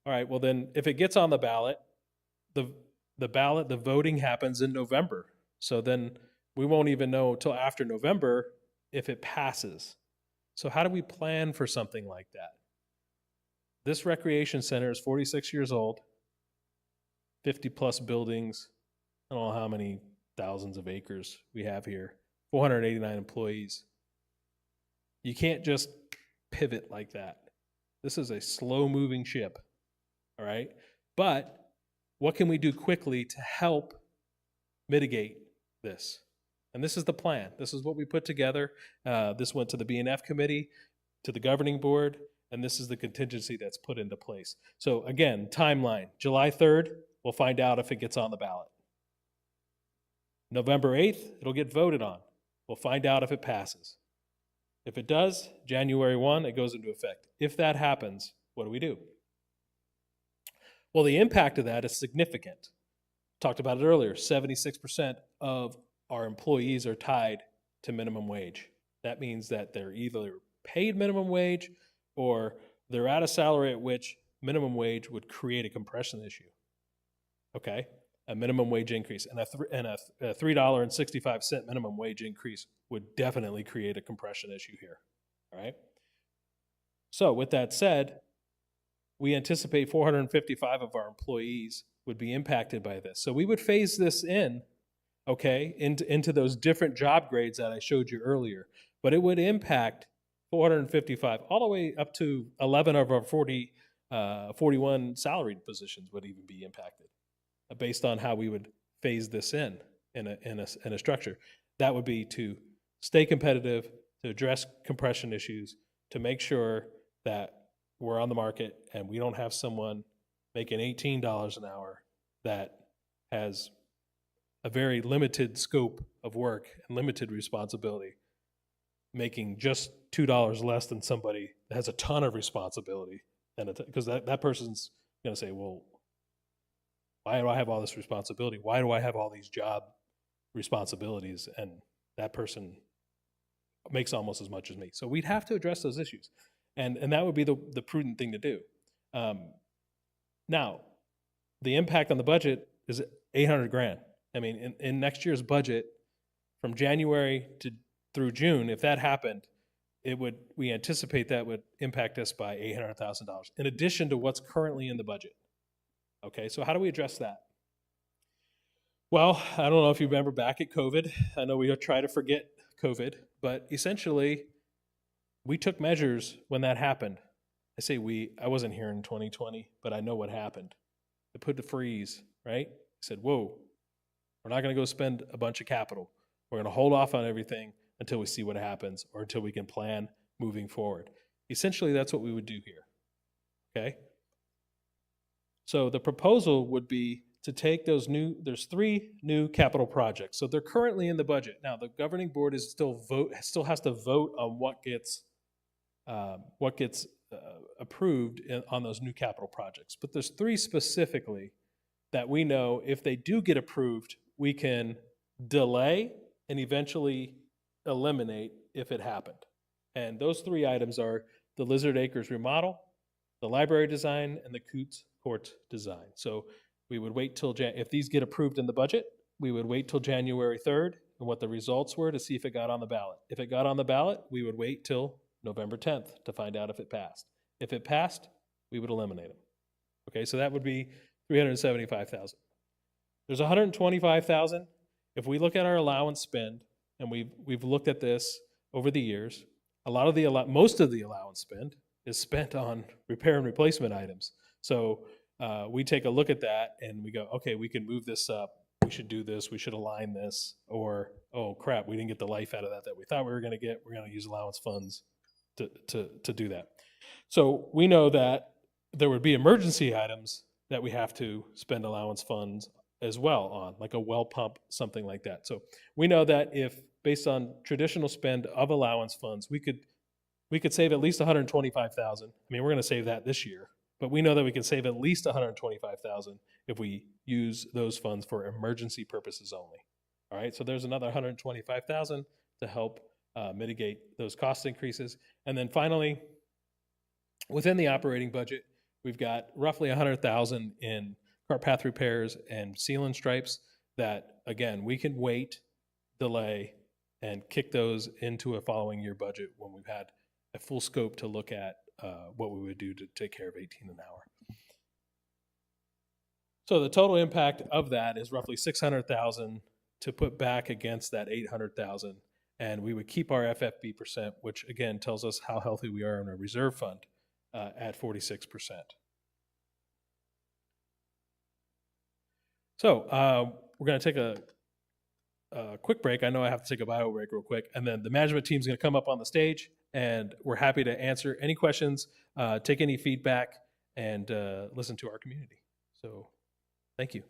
All right. Well, then if it gets on the ballot, the voting happens in November. So then we won't even know till after November if it passes. So how do we plan for something like that? This recreation center is 46 years old, 50 plus buildings. I don't know how many thousands of acres we have here, 489 employees. You can't just pivot like that. This is a slow moving ship, all right? But what can we do quickly to help mitigate this? And this is the plan. This is what we put together. This went to the B&F committee, to the governing board, and this is the contingency that's put into place. So again, timeline, July 3rd, we'll find out if it gets on the ballot. November 8th, it'll get voted on. We'll find out if it passes. If it does, January 1, it goes into effect. If that happens, what do we do? Well, the impact of that is significant. Talked about it earlier, 76% of our employees are tied to minimum wage. That means that they're either paid minimum wage or they're at a salary at which minimum wage would create a compression issue. Okay? A minimum wage increase and a $3.65 minimum wage increase would definitely create a compression issue here. All right? So with that said, we anticipate 455 of our employees would be impacted by this. So we would phase this in, okay, into those different job grades that I showed you earlier. But it would impact 455 all the way up to 11 of our 41 salaried positions would even be impacted based on how we would phase this in a structure. That would be to stay competitive, to address compression issues, to make sure that we're on the market and we don't have someone making $18 an hour that has a very limited scope of work and limited responsibility, making just $2 less than somebody that has a ton of responsibility. Because that person's going to say, well, why do I have all this responsibility? Why do I have all these job responsibilities? And that person makes almost as much as me. So we'd have to address those issues. And that would be the prudent thing to do. Now, the impact on the budget is $800,000. I mean, in next year's budget, from January through June, if that happened, we anticipate that would impact us by $800,000, in addition to what's currently in the budget. Okay, so how do we address that? Well, I don't know if you remember back at COVID. I know we try to forget COVID, but essentially, we took measures when that happened. I say we, I wasn't here in 2020, but I know what happened. It put the freeze, right? Said, whoa, we're not going to go spend a bunch of capital. We're going to hold off on everything until we see what happens or until we can plan moving forward. Essentially, that's what we would do here, okay? So the proposal would be to take there's 3 new capital projects. So they're currently in the budget. Now, the governing board still has to vote on what gets approved on those new capital projects. But there's 3 specifically that we know if they do get approved, we can delay and eventually eliminate if it happened. And those 3 items are the Lizard Acres remodel, the library design, and the Coots Court design. So we would wait till, if these get approved in the budget, we would wait till January 3rd and what the results were to see if it got on the ballot. If it got on the ballot, we would wait till November 10th to find out if it passed. If it passed, we would eliminate them. Okay, so that would be $375,000. There's $125,000. If we look at our allowance spend, and we've looked at this over the years, most of the allowance spend is spent on repair and replacement items. So we take a look at that and we go, okay, we can move this up. We should do this. We should align this. Or, oh crap, we didn't get the life out of that we thought we were going to get. We're going to use allowance funds to do that. So we know that there would be emergency items that we have to spend allowance funds as well on, like a well pump, something like that. So we know that if based on traditional spend of allowance funds, we could save at least $125,000. I mean, we're going to save that this year, but we know that we can save at least $125,000 if we use those funds for emergency purposes only. All right, so there's another $125,000 to help mitigate those cost increases. And then finally, within the operating budget, we've got roughly $100,000 in cart path repairs and seal and stripes that, again, we can wait, delay, and kick those into a following year budget when we've had a full scope to look at what we would do to take care of 18 an hour. So the total impact of that is roughly $600,000 to put back against that $800,000, and we would keep our FFB percent, which again tells us how healthy we are in our reserve fund at 46%. So we're going to take a quick break. I know I have to take a bio break real quick, and then the management team is going to come up on the stage, and we're happy to answer any questions, take any feedback, and listen to our community. So thank you.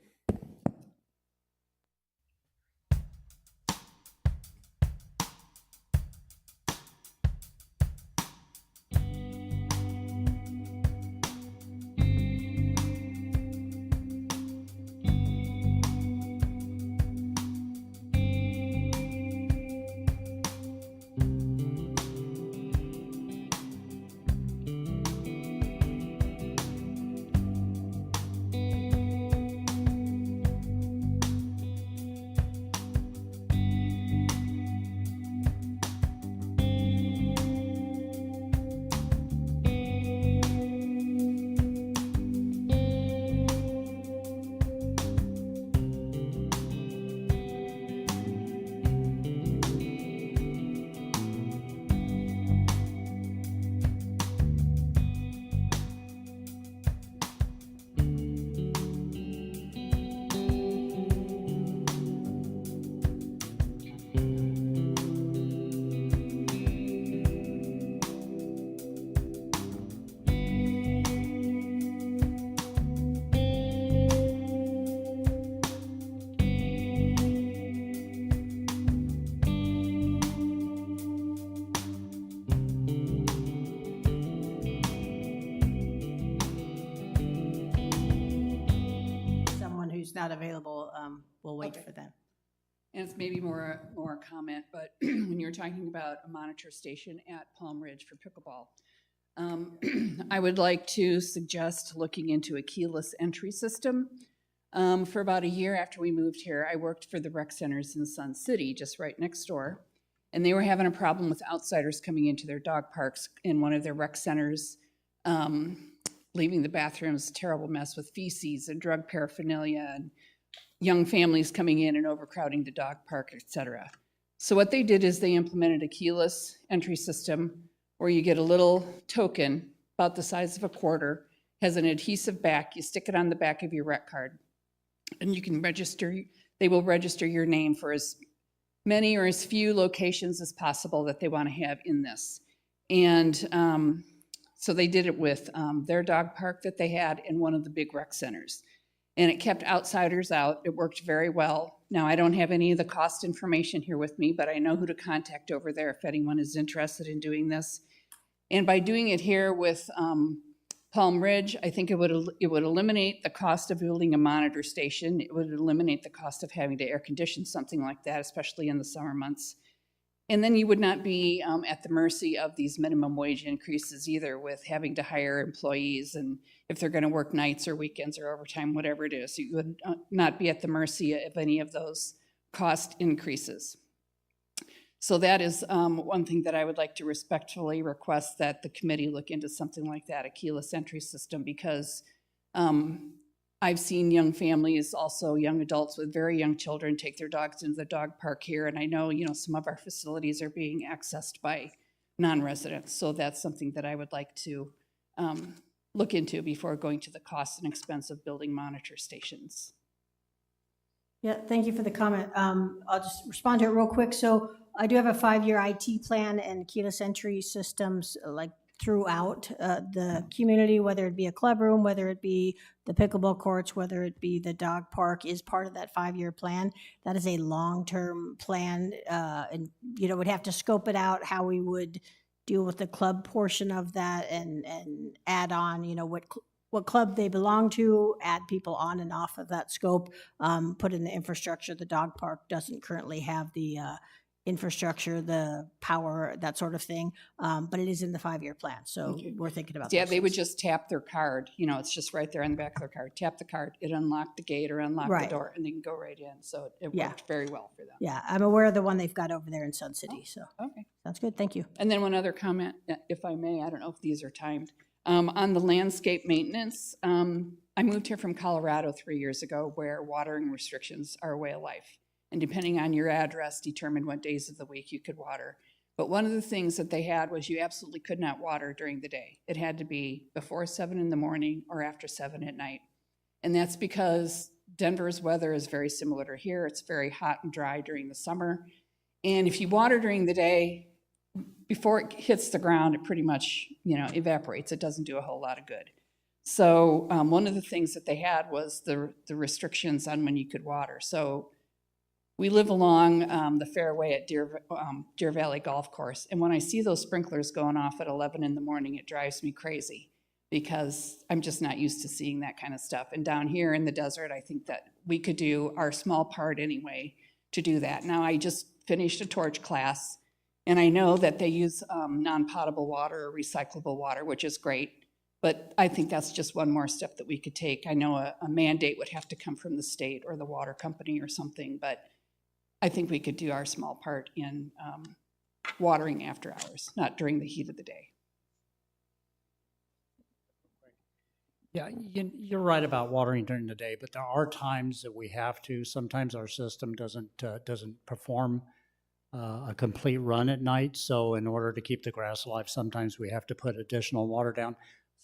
Not available, we'll wait Okay. for them. And it's maybe more a comment, but when you're talking about a monitor station at Palm Ridge for pickleball, I would like to suggest looking into a keyless entry system. For about a year after we moved here, I worked for the rec centers in Sun City, just right next door, and they were having a problem with outsiders coming into their dog parks in one of their rec centers, leaving the bathrooms a terrible mess with feces and drug paraphernalia and young families coming in and overcrowding the dog park, et cetera. So what they did is they implemented a keyless entry system where you get a little token about the size of a quarter, has an adhesive back. You stick it on the back of your rec card, and you can register. They will register your name for as many or as few locations as possible that they want to have in this. And so they did it with their dog park that they had in one of the big rec centers. And it kept outsiders out. It worked very well. Now, I don't have any of the cost information here with me, but I know who to contact over there if anyone is interested in doing this. And by doing it here with Palm Ridge, I think it would eliminate the cost of building a monitor station. It would eliminate the cost of having to air condition something like that, especially in the summer months. And then you would not be at the mercy of these minimum wage increases either, with having to hire employees, and if they're going to work nights or weekends or overtime, whatever it is, you would not be at the mercy of any of those cost increases. So that is one thing that I would like to respectfully request, that the committee look into something like that, a keyless entry system, because I've seen young families, also young adults with very young children, take their dogs into the dog park here. And I know, some of our facilities are being accessed by non-residents. So that's something that I would like to look into before going to the cost and expense of building monitor stations. Yeah, thank you for the comment. I'll just respond to it real quick. So I do have a 5-year IT plan and keyless entry systems like throughout the community, whether it be a club room, whether it be the pickleball courts, whether it be the dog park, is part of that 5-year plan. That is a long-term plan, and would have to scope it out how we would deal with the club portion of that, and add on, what club they belong to, add people on and off of that scope, put in the infrastructure. The dog park doesn't currently have the infrastructure, the power, that sort of thing, but it is in the 5-year plan. So we're thinking about that. Yeah, they would just tap their card. It's just right there on the back of their card. Tap the card, it unlocked the gate or unlocked the door, and they can go right in. So it worked very well for them. Yeah, I'm aware of the one they've got over there in Sun City. So Okay. Sounds good. Thank you. And then one other comment, if I may, I don't know if these are timed. On the landscape maintenance, I moved here from Colorado 3 years ago, where watering restrictions are a way of life. And depending on your address, determined what days of the week you could water. But one of the things that they had was you absolutely could not water during the day. It had to be before 7 in the morning or after 7 at night. And that's because Denver's weather is very similar to here. It's very hot and dry during the summer. And if you water during the day, before it hits the ground, it pretty much, evaporates. It doesn't do a whole lot of good. So one of the things that they had was the restrictions on when you could water. So we live along the fairway at Deer Valley Golf Course. And when I see those sprinklers going off at 11 in the morning, it drives me crazy, because I'm just not used to seeing that kind of stuff. And down here in the desert, I think that we could do our small part anyway to do that. Now, I just finished a torch class, and I know that they use non-potable water or recyclable water, which is great. But I think that's just one more step that we could take. I know a mandate would have to come from the state or the water company or something, but I think we could do our small part in watering after hours, not during the heat of the day. Yeah, you're right about watering during the day, but there are times that we have to. Sometimes our system doesn't perform a complete run at night. So in order to keep the grass alive, sometimes we have to put additional water down.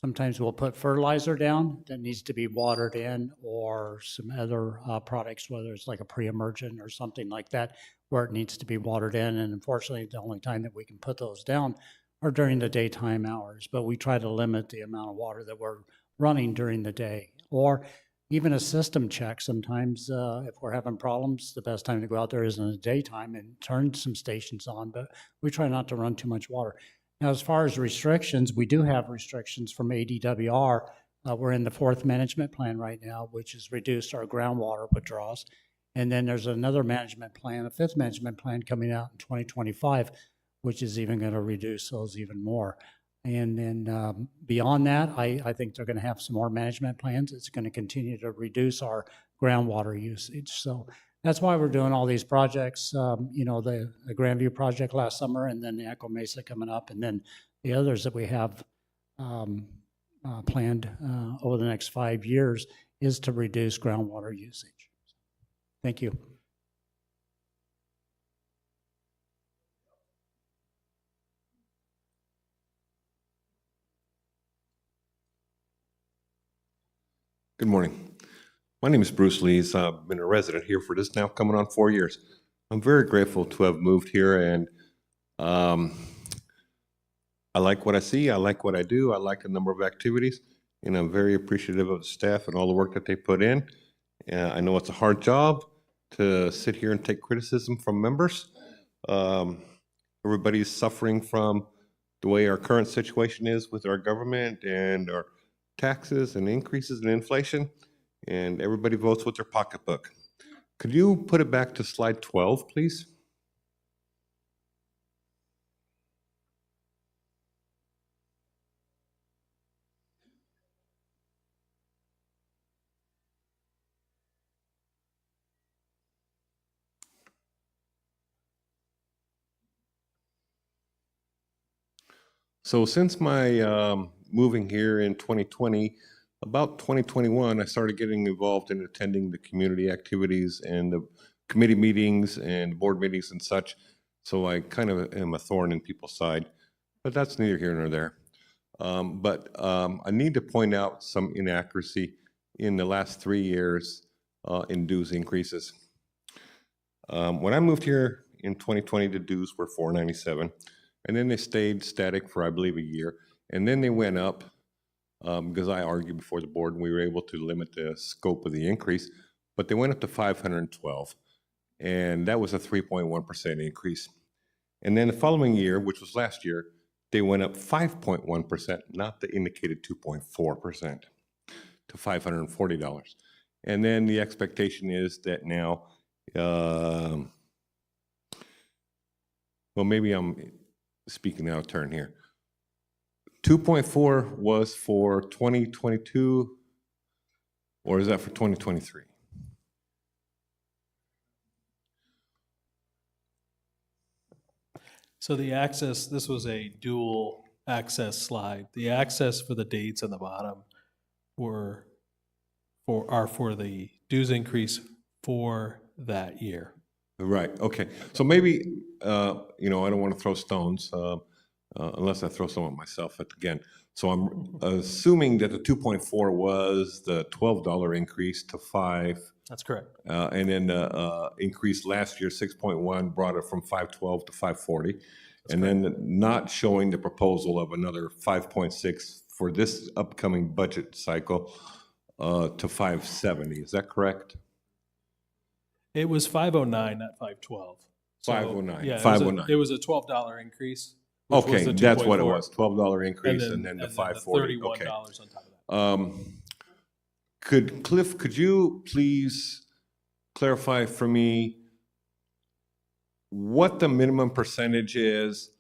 Sometimes we'll put fertilizer down that needs to be watered in, or some other products, whether it's like a pre-emergent or something like that, where it needs to be watered in. And unfortunately, the only time that we can put those down are during the daytime hours. But we try to limit the amount of water that we're running during the day. Or even a system check. Sometimes if we're having problems, the best time to go out there is in the daytime and turn some stations on. But we try not to run too much water. Now, as far as restrictions, we do have restrictions from ADWR. We're in the 4th management plan right now, which has reduced our groundwater withdrawals. And then there's another management plan, a 5th management plan coming out in 2025, which is even going to reduce those even more. And then beyond that, I think they're going to have some more management plans. It's going to continue to reduce our groundwater usage. So that's why we're doing all these projects, the Grandview project last summer, and then the Echo Mesa coming up, and then the others that we have planned over the next 5 years is to reduce groundwater usage. Thank you. Good morning. My name is Bruce Lees. I've been a resident here for this now coming on 4 years. I'm very grateful to have moved here, and um, I like what I see. I like what I do. I like the number of activities, and I'm very appreciative of the staff and all the work that they put in. I know it's a hard job to sit here and take criticism from members. Um, Everybody's suffering from the way our current situation is with our government and our taxes and increases in inflation, and everybody votes with their pocketbook. Could you put it back to slide 12, please? So since my moving here in 2020, about 2021, I started getting involved in attending the community activities and the committee meetings and board meetings and such. So I kind of am a thorn in people's side, but that's neither here nor there. I need to point out some inaccuracy in the last 3 years in dues increases. When I moved here in 2020, the dues were $497. And then they stayed static for, I believe, a year. And then they went up because I argued before the board and we were able to limit the scope of the increase. But they went up to $512. And that was a 3.1% increase. And then the following year, which was last year, they went up 5.1%, not the indicated 2.4%, to $540. And then the expectation is that now, well, maybe I'm speaking out of turn here. 2.4 was for 2022, or is that for 2023? So the access, this was a dual access slide. The access for the dates on the bottom are for the dues increase for that year. Right, okay. So maybe, I don't want to throw stones unless I throw some at myself again. So I'm assuming that the 2.4 was the $12 increase to 5. That's correct. And then the increase last year, 6.1, brought it from 512 to 540. And then not showing the proposal of another 5.6 for this upcoming budget cycle to 570. Is that correct? It was 509, not 512. So, 509. Yeah, 509. It was a $12 increase. Which was Okay, the that's what it 2.4, was. $12 increase and then the the 540. $31 Okay. on top of that. Cliff, could you please clarify for me what the minimum percentage is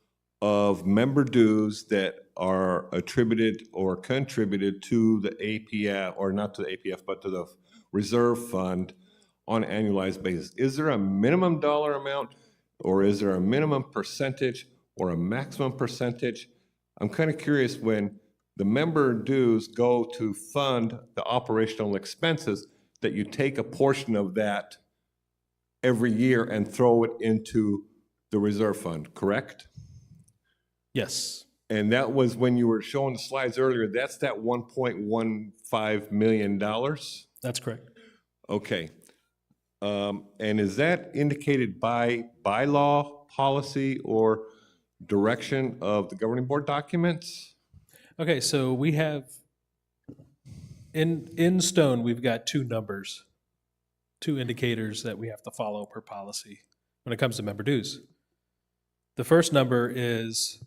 of member dues that are attributed or contributed to the APF, or not to the APF, but to the reserve fund on an annualized basis? Is there a minimum dollar amount, or is there a minimum percentage or a maximum percentage? I'm kind of curious, when the member dues go to fund the operational expenses, that you take a portion of that every year and throw it into the reserve fund, correct? Yes. And that was when you were showing the slides earlier, that's that $1.15 million? That's correct. Okay. And is that indicated by bylaw, policy, or direction of the governing board documents? Okay, so we have, in stone, we've got two numbers, two indicators that we have to follow per policy when it comes to member dues. The first number is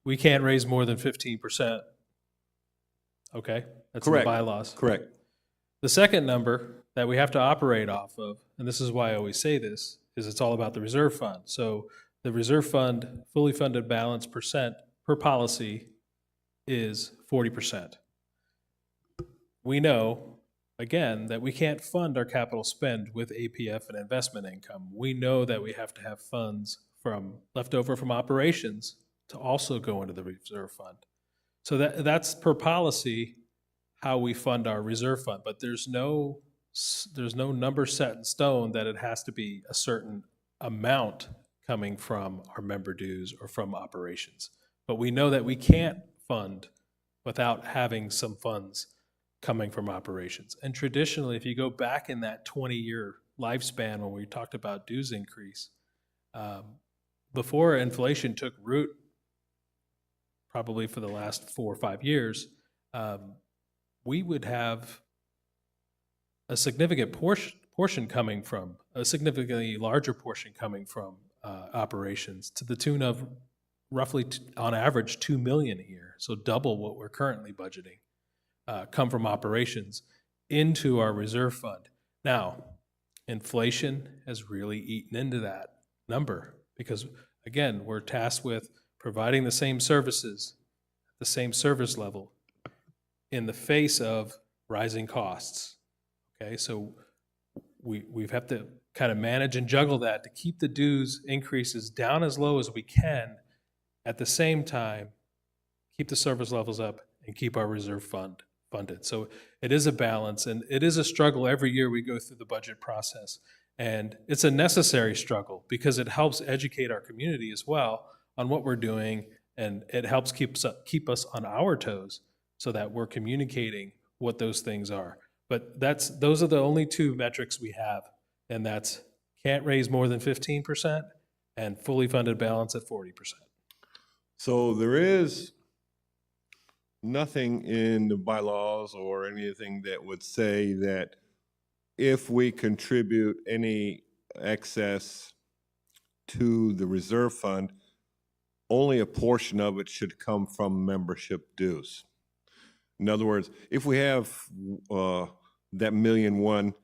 we can't raise more than 15%. Okay, that's in the Correct. bylaws. Correct. The second number that we have to operate off of, and this is why I always say this, is it's all about the reserve fund. So the reserve fund fully funded balance percent per policy is 40%. We know, again, that we can't fund our capital spend with APF and investment income. We know that we have to have funds left over from operations to also go into the reserve fund. So that's per policy how we fund our reserve fund, but there's no number set in stone that it has to be a certain amount coming from our member dues or from operations. But we know that we can't fund without having some funds coming from operations. And traditionally, if you go back in that 20-year lifespan when we talked about dues increase, before inflation took root, probably for the last 4 or 5 years, we would have a significant portion coming from, a significantly larger portion coming from operations to the tune of roughly, on average, $2 million a year, so double what we're currently budgeting, come from operations into our reserve fund. Now, inflation has really eaten into that number because, again, we're tasked with providing the same services, the same service level in the face of rising costs. Okay, so we have to kind of manage and juggle that to keep the dues increases down as low as we can, at the same time, keep the service levels up and keep our reserve fund funded. So it is a balance, and it is a struggle every year we go through the budget process. And it's a necessary struggle because it helps educate our community as well on what we're doing, and it helps keep us on our toes so that we're communicating what those things are. But those are the only two metrics we have, and that's can't raise more than 15% and fully funded balance at 40%. So there is nothing in the bylaws or anything that would say that if we contribute any excess to the reserve fund, only a portion of it should come from membership dues. In other words, if we have that $1.1 million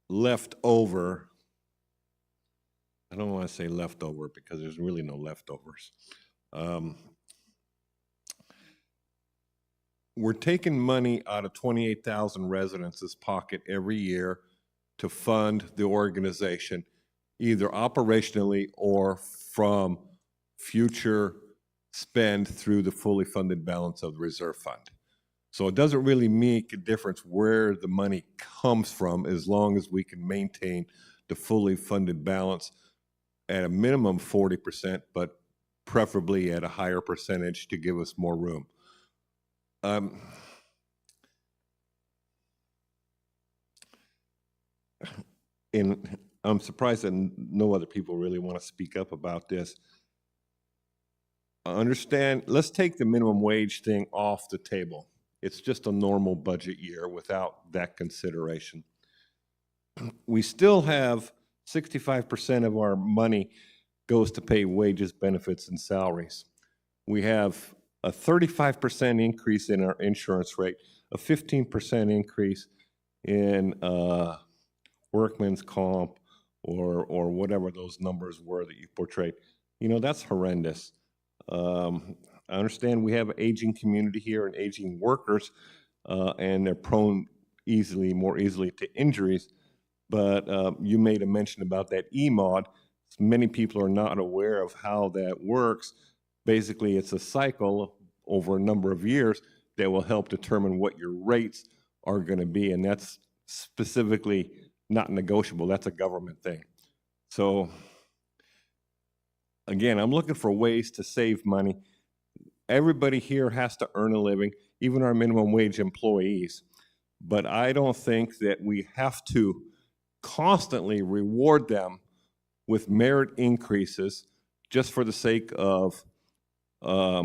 left over, I don't want to say leftover because there's really no leftovers. We're taking money out of 28,000 residents' pocket every year to fund the organization, either operationally or from future spend through the fully funded balance of the reserve fund. So it doesn't really make a difference where the money comes from as long as we can maintain the fully funded balance at a minimum 40%, but preferably at a higher percentage to give us more room. And I'm surprised that no other people really want to speak up about this. I understand, let's take the minimum wage thing off the table. It's just a normal budget year without that consideration. We still have 65% of our money goes to pay wages, benefits, and salaries. We have a 35% increase in our insurance rate, a 15% increase in workman's comp or whatever those numbers were that you portrayed. You know, that's horrendous. I understand we have an aging community here and aging workers, and they're prone more easily to injuries. But you made a mention about that E-mod. Many people are not aware of how that works. Basically, it's a cycle over a number of years that will help determine what your rates are going to be, and that's specifically not negotiable. That's a government thing. So again, I'm looking for ways to save money. Everybody here has to earn a living, even our minimum wage employees. But I don't think that we have to constantly reward them with merit increases just for the sake of, I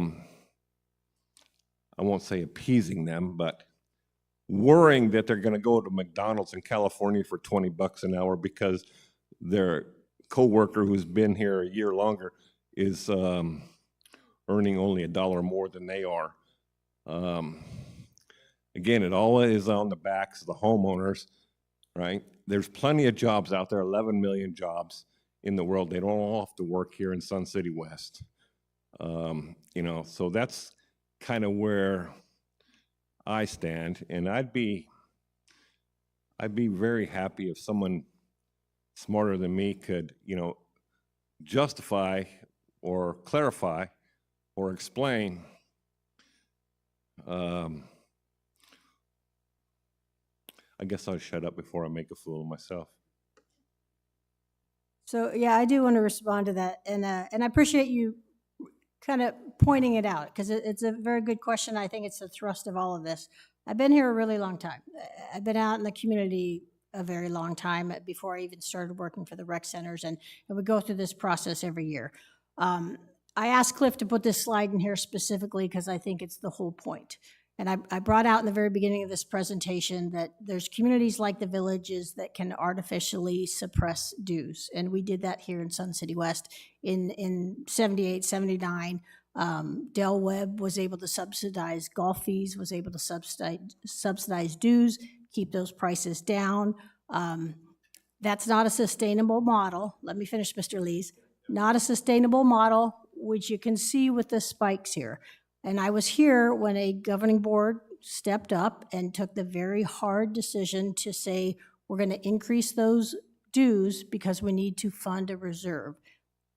won't say appeasing them, but worrying that they're going to go to McDonald's in California for $20 an hour because their coworker who's been here a year longer is earning only $1 more than they are. Again, it all is on the backs of the homeowners, right? There's plenty of jobs out there, 11 million jobs in the world. They don't all have to work here in Sun City West. You know, so that's kind of where I stand, and I'd be very happy if someone smarter than me could, you know, justify or clarify or explain I guess I'll shut up before I make a fool of myself. So, yeah, I do want to respond to that, and I appreciate you kind of pointing it out, because it's a very good question. I think it's the thrust of all of this. I've been here a really long time. I've been out in the community a very long time before I even started working for the rec centers, and we go through this process every year. I asked Cliff to put this slide in here specifically because I think it's the whole point. And I brought out in the very beginning of this presentation that there's communities like the Villages that can artificially suppress dues. And we did that here in Sun City West in 78, 79. Del Webb was able to subsidize golf fees, was able to subsidize dues, keep those prices down. That's not a sustainable model. Let me finish, Mr. Lees. Not a sustainable model, which you can see with the spikes here. And I was here when a governing board stepped up and took the very hard decision to say, we're going to increase those dues because we need to fund a reserve.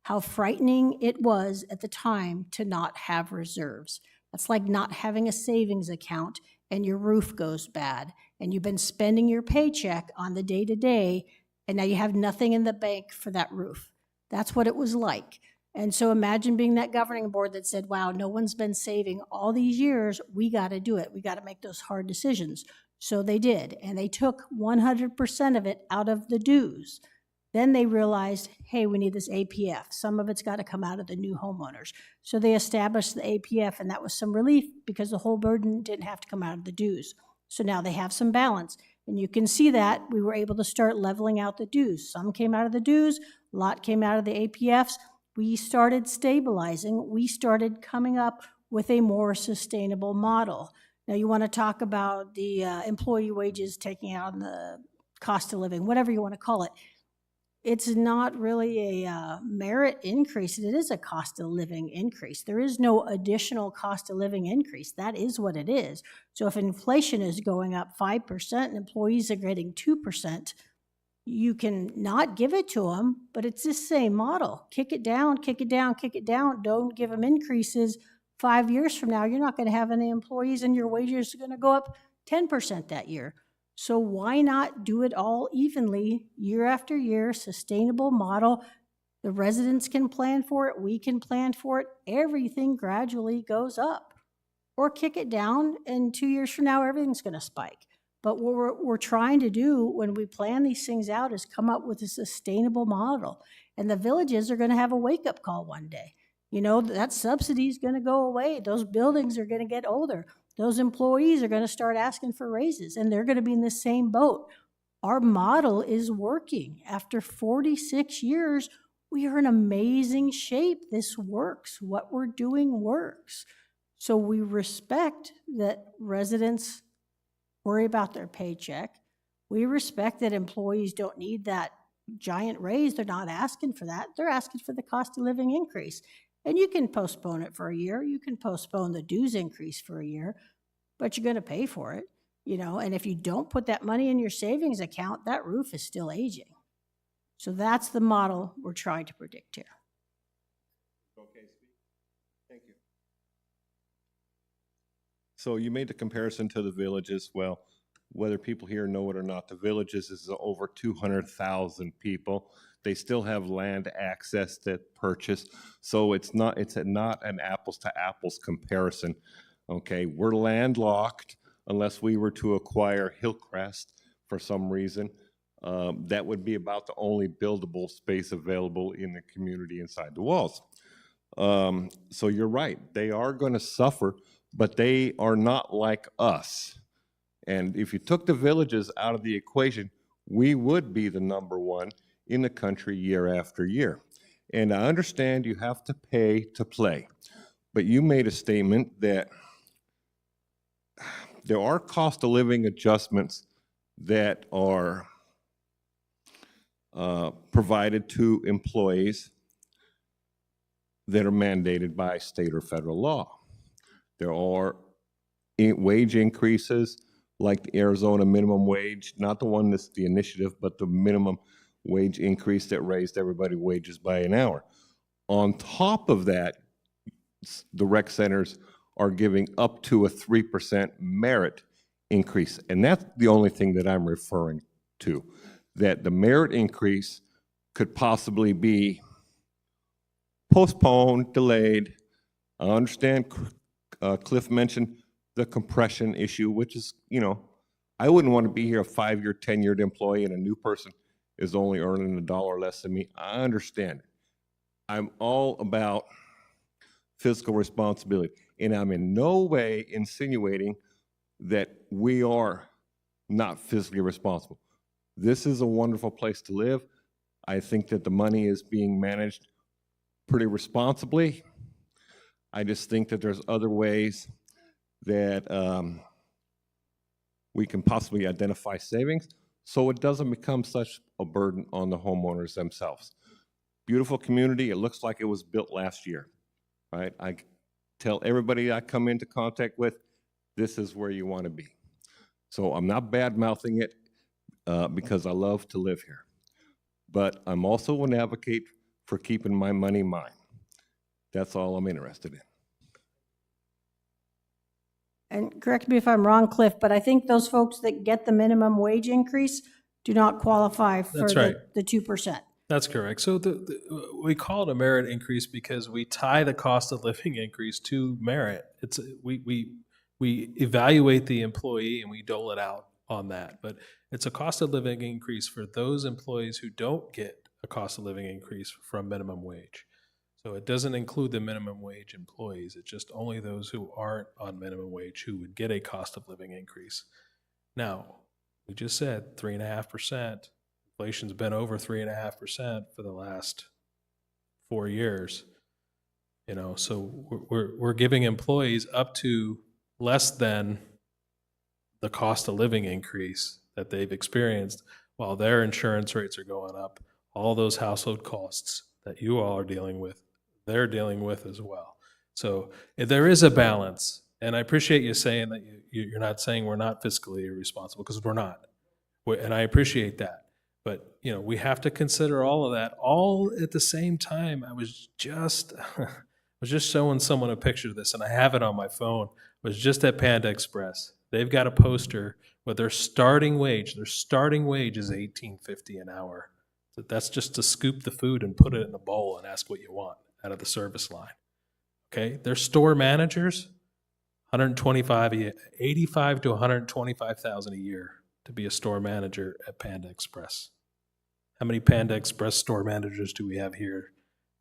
How frightening it was at the time to not have reserves. That's like not having a savings account and your roof goes bad and you've been spending your paycheck on the day-to-day and now you have nothing in the bank for that roof. That's what it was like. And so imagine being that governing board that said, wow, no one's been saving all these years. We got to do it. We got to make those hard decisions. So they did. And they took 100% of it out of the dues. Then they realized, hey, we need this APF. Some of it's got to come out of the new homeowners. So they established the APF, and that was some relief because the whole burden didn't have to come out of the dues. So now they have some balance. And you can see that we were able to start leveling out the dues. Some came out of the dues, a lot came out of the APFs. We started stabilizing. We started coming up with a more sustainable model. Now you want to talk about the employee wages taking out the cost of living, whatever you want to call it. It's not really a merit increase. It is a cost of living increase. There is no additional cost of living increase. That is what it is. So if inflation is going up 5% and employees are getting 2%, you can not give it to them, but it's the same model. Kick it down, kick it down, kick it down. Don't give them increases. 5 years from now, you're not going to have any employees and your wages are going to go up 10% that year. So why not do it all evenly year after year, sustainable model? The residents can plan for it. We can plan for it. Everything gradually goes up. Or kick it down and 2 years from now, everything's going to spike. But what we're trying to do when we plan these things out is come up with a sustainable model. And the Villages are going to have a wake-up call one day. You know, that subsidy is going to go away. Those buildings are going to get older. Those employees are going to start asking for raises, and they're going to be in the same boat. Our model is working. After 46 years, we are in amazing shape. This works. What we're doing works. So we respect that residents worry about their paycheck. We respect that employees don't need that giant raise. They're not asking for that. They're asking for the cost of living increase. And you can postpone it for a year. You can postpone the dues increase for a year, but you're going to pay for it, you know. And if you don't put that money in your savings account, that roof is still aging. So that's the model we're trying to predict here. Okay, thank you. So you made the comparison to the Villages. Well, whether people here know it or not, the Villages is over 200,000 people. They still have land access to purchase. So it's not an apples to apples comparison. Okay, we're landlocked unless we were to acquire Hillcrest for some reason. That would be about the only buildable space available in the community inside the walls. So you're right, they are going to suffer, but they are not like us. And if you took the Villages out of the equation, we would be the #1 in the country year after year. And I understand you have to pay to play, but you made a statement that there are cost of living adjustments that are provided to employees that are mandated by state or federal law. There are wage increases like the Arizona minimum wage, not the one that's the initiative, but the minimum wage increase that raised everybody's wages by an hour. On top of that, the rec centers are giving up to a 3% merit increase. And that's the only thing that I'm referring to, that the merit increase could possibly be postponed, delayed. I understand Cliff mentioned the compression issue, which is, I wouldn't want to be here a 5-year, tenured employee and a new person is only earning $1 less than me. I understand it. I'm all about fiscal responsibility, and I'm in no way insinuating that we are not fiscally responsible. This is a wonderful place to live. I think that the money is being managed pretty responsibly. I just think that there's other ways that we can possibly identify savings so it doesn't become such a burden on the homeowners themselves. Beautiful community. It looks like it was built last year, right? I tell everybody I come into contact with, this is where you want to be. So I'm not bad-mouthing it because I love to live here. But I'm also an advocate for keeping my money mine. That's all I'm interested in. And correct me if I'm wrong, Cliff, but I think those folks that get the minimum wage increase do not qualify for That's right. the 2%. That's correct. So we call it a merit increase because we tie the cost of living increase to merit. It's we evaluate the employee and we dole it out on that. But it's a cost of living increase for those employees who don't get a cost of living increase from minimum wage. So it doesn't include the minimum wage employees. It's just only those who aren't on minimum wage who would get a cost of living increase. Now, we just said 3.5%. Inflation's been over 3.5% for the last 4 years. So we're giving employees up to less than the cost of living increase that they've experienced while their insurance rates are going up. All those household costs that you all are dealing with, they're dealing with as well. So there is a balance, and I appreciate you saying that you're not saying we're not fiscally irresponsible, because we're not, and I appreciate that. But we have to consider all of that all at the same time. I was just showing someone a picture of this, and I have it on my phone. I was just at Panda Express. They've got a poster with their starting wage. Their starting wage is $18.50 an hour. That's just to scoop the food and put it in a bowl and ask what you want out of the service line. Okay, their store managers, $85,000 to $125,000 a year to be a store manager at Panda Express. How many Panda Express store managers do we have here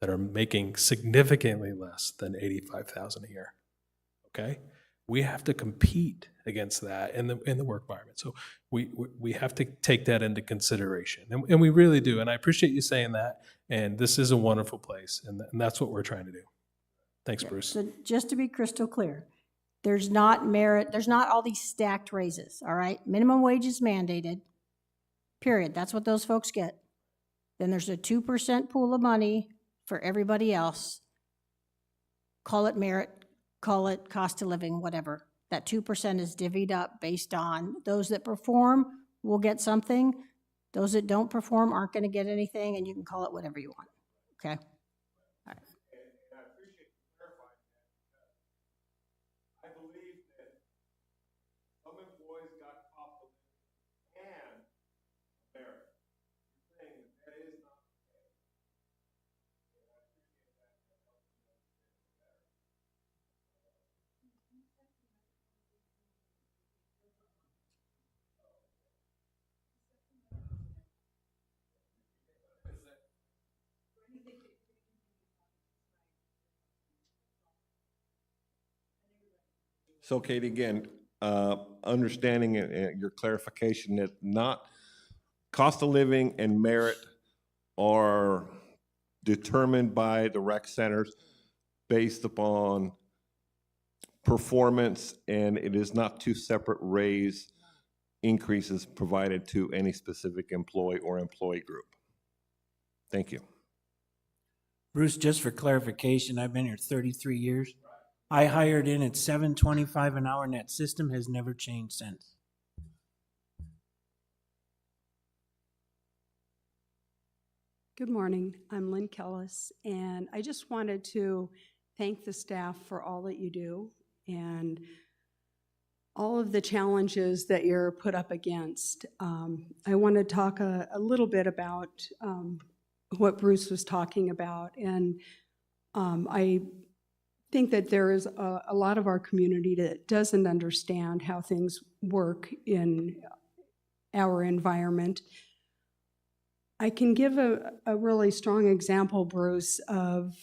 that are making significantly less than $85,000 a year? Okay, we have to compete against that in the work environment. So we have to take that into consideration, and we really do. And I appreciate you saying that. And this is a wonderful place, and that's what we're trying to do. Thanks, Bruce. So just to be crystal clear, there's not merit, there's not all these stacked raises, all right? Minimum wage is mandated, period. That's what those folks get. Then there's a 2% pool of money for everybody else. Call it merit, call it cost of living, whatever. That 2% is divvied up based on those that perform will get something. Those that don't perform aren't going to get anything, and you can call it whatever you want, okay? All right. And I appreciate you clarifying that, because I believe that some employees got cost of living and merit. You're saying that is not the case. And I appreciate that. That helps me understand better. So Katie, again, understanding your clarification that not cost of living and merit are determined by the rec centers based upon performance, and it is not two separate raise increases provided to any specific employee or employee group. Thank you. Bruce, just for clarification, I've been here 33 years. I hired in at $7.25 an hour, and that system has never changed since. Good morning. I'm Lynn Kellis, and I just wanted to thank the staff for all that you do and all of the challenges that you're put up against. I want to talk a little bit about what Bruce was talking about, and think that there is a lot of our community that doesn't understand how things work in our environment. I can give a really strong example, Bruce, of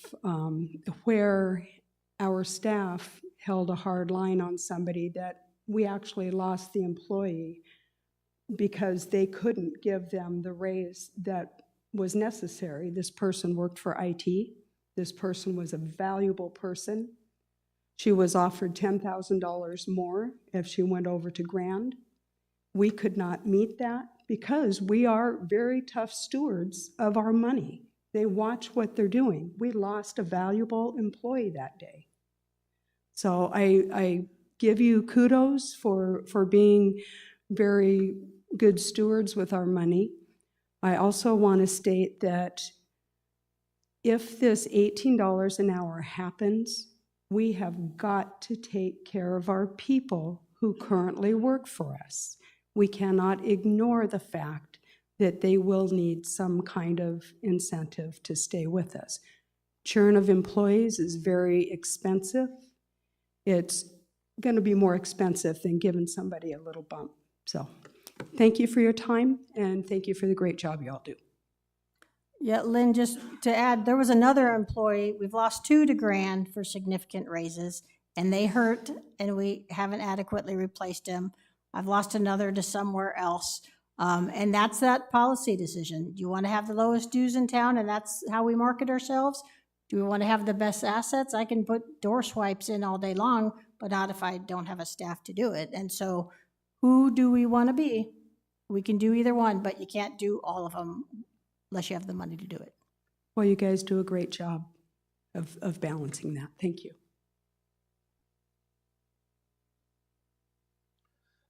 where our staff held a hard line on somebody that we actually lost the employee because they couldn't give them the raise that was necessary. This person worked for IT. This person was a valuable person. She was offered $10,000 more if she went over to Grand. We could not meet that because we are very tough stewards of our money. They watch what they're doing. We lost a valuable employee that day. So I give you kudos for being very good stewards with our money. I also want to state that if this $18 an hour happens, we have got to take care of our people who currently work for us. We cannot ignore the fact that they will need some kind of incentive to stay with us. Churn of employees is very expensive. It's going to be more expensive than giving somebody a little bump. So thank you for your time, and thank you for the great job you all do. Yeah, Lynn, just to add, there was another employee, we've lost 2 to Grand for significant raises, and they hurt, and we haven't adequately replaced them. I've lost another to somewhere else. And that's that policy decision. Do you want to have the lowest dues in town, and that's how we market ourselves? Do we want to have the best assets? I can put door swipes in all day long, but not if I don't have a staff to do it. And so who do we want to be? We can do either one, but you can't do all of them unless you have the money to do it. Well, you guys do a great job of balancing that. Thank you.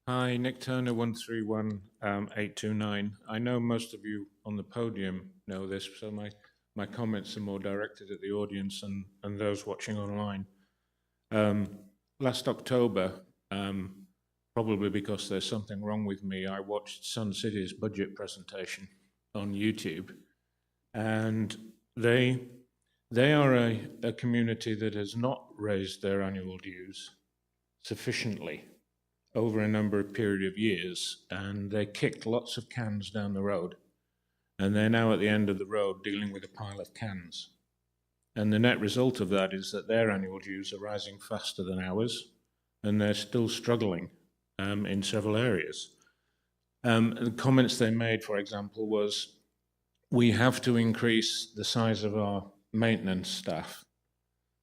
Hi, Nick Turner, 131-829. I know most of you on the podium know this, so my comments are more directed at the audience and those watching online. Last October, probably because there's something wrong with me, I watched Sun City's budget presentation on YouTube, and they are a community that has not raised their annual dues sufficiently over a number of period of years, and they kicked lots of cans down the road, and they're now at the end of the road dealing with a pile of cans. And the net result of that is that their annual dues are rising faster than ours, and they're still struggling in several areas. The comments they made, for example, was, we have to increase the size of our maintenance staff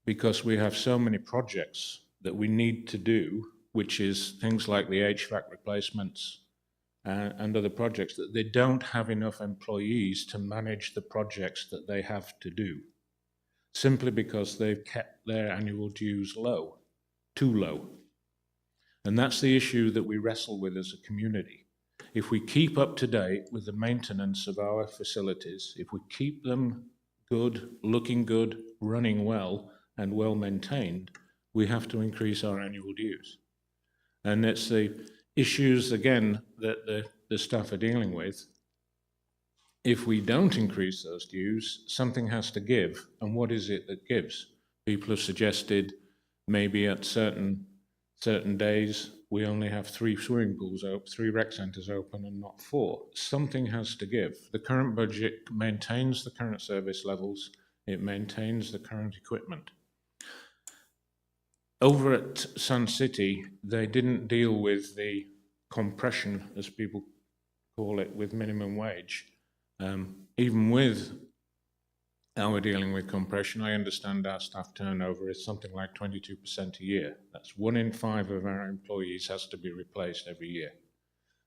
because we have so many projects that we need to do, which is things like the HVAC replacements and other projects, that they don't have enough employees to manage the projects that they have to do, simply because they've kept their annual dues low, too low. And that's the issue that we wrestle with as a community. If we keep up to date with the maintenance of our facilities, if we keep them good, looking good, running well, and well maintained, we have to increase our annual dues. And it's the issues, again, that the staff are dealing with. If we don't increase those dues, something has to give. And what is it that gives? People have suggested maybe at certain days we only have 3 swimming pools open, 3 rec centres open, and not 4. Something has to give. The current budget maintains the current service levels. It maintains the current equipment. Over at Sun City, they didn't deal with the compression, as people call it, with minimum wage. Even with our dealing with compression, I understand our staff turnover is something like 22% a year. That's 1 in 5 of our employees has to be replaced every year.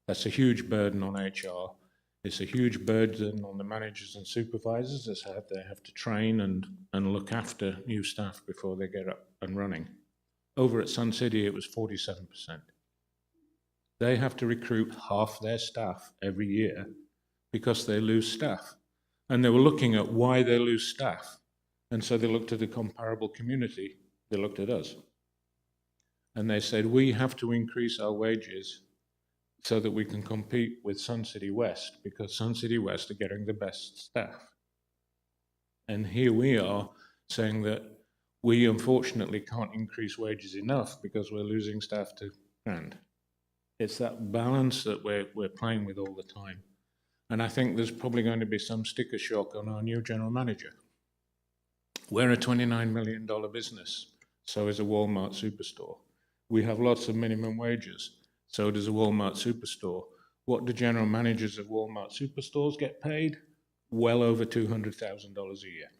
That's a huge burden on HR. It's a huge burden on the managers and supervisors as they have to train and look after new staff before they get up and running. Over at Sun City, it was 47%. They have to recruit half their staff every year because they lose staff. And they were looking at why they lose staff. And so they looked at a comparable community. They looked at us. And they said, we have to increase our wages so that we can compete with Sun City West, because Sun City West are getting the best staff. And here we are saying that we unfortunately can't increase wages enough because we're losing staff to hand. It's that balance that we're playing with all the time. And I think there's probably going to be some sticker shock on our new general manager. We're a $29 million business. So is a Walmart superstore. We have lots of minimum wages. So does a Walmart superstore. What do general managers of Walmart superstores get paid? Well over $200,000 a year.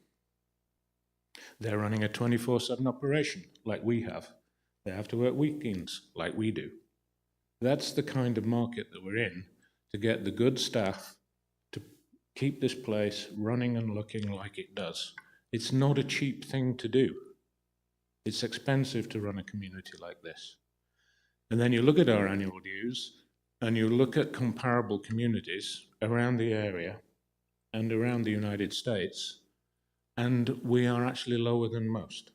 They're running a 24/7 operation like we have. They have to work weekends like we do. That's the kind of market that we're in to get the good staff to keep this place running and looking like it does. It's not a cheap thing to do. It's expensive to run a community like this. And then you look at our annual dues and you look at comparable communities around the area and around the United States, and we are actually lower than most.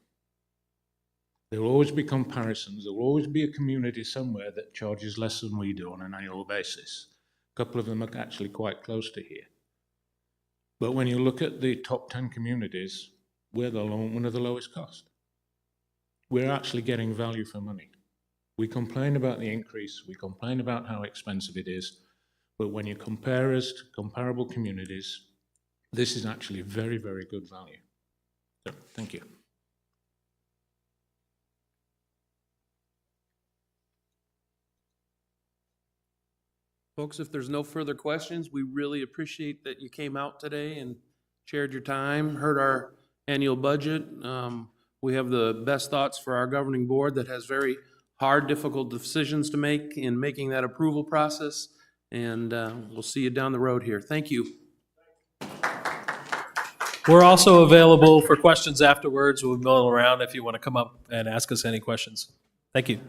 There will always be comparisons. There will always be a community somewhere that charges less than we do on an annual basis. A couple of them are actually quite close to here. But when you look at the top 10 communities, we're one of the lowest cost. We're actually getting value for money. We complain about the increase, we complain about how expensive it is, but when you compare us to comparable communities, this is actually very, very good value. So, thank you. Folks, if there's no further questions, we really appreciate that you came out today and shared your time, heard our annual budget. We have the best thoughts for our governing board that has very hard, difficult decisions to make in making that approval process. And we'll see you down the road here. Thank you. We're also available for questions afterwards. We'll mill around if you want to come up and ask us any questions. Thank you.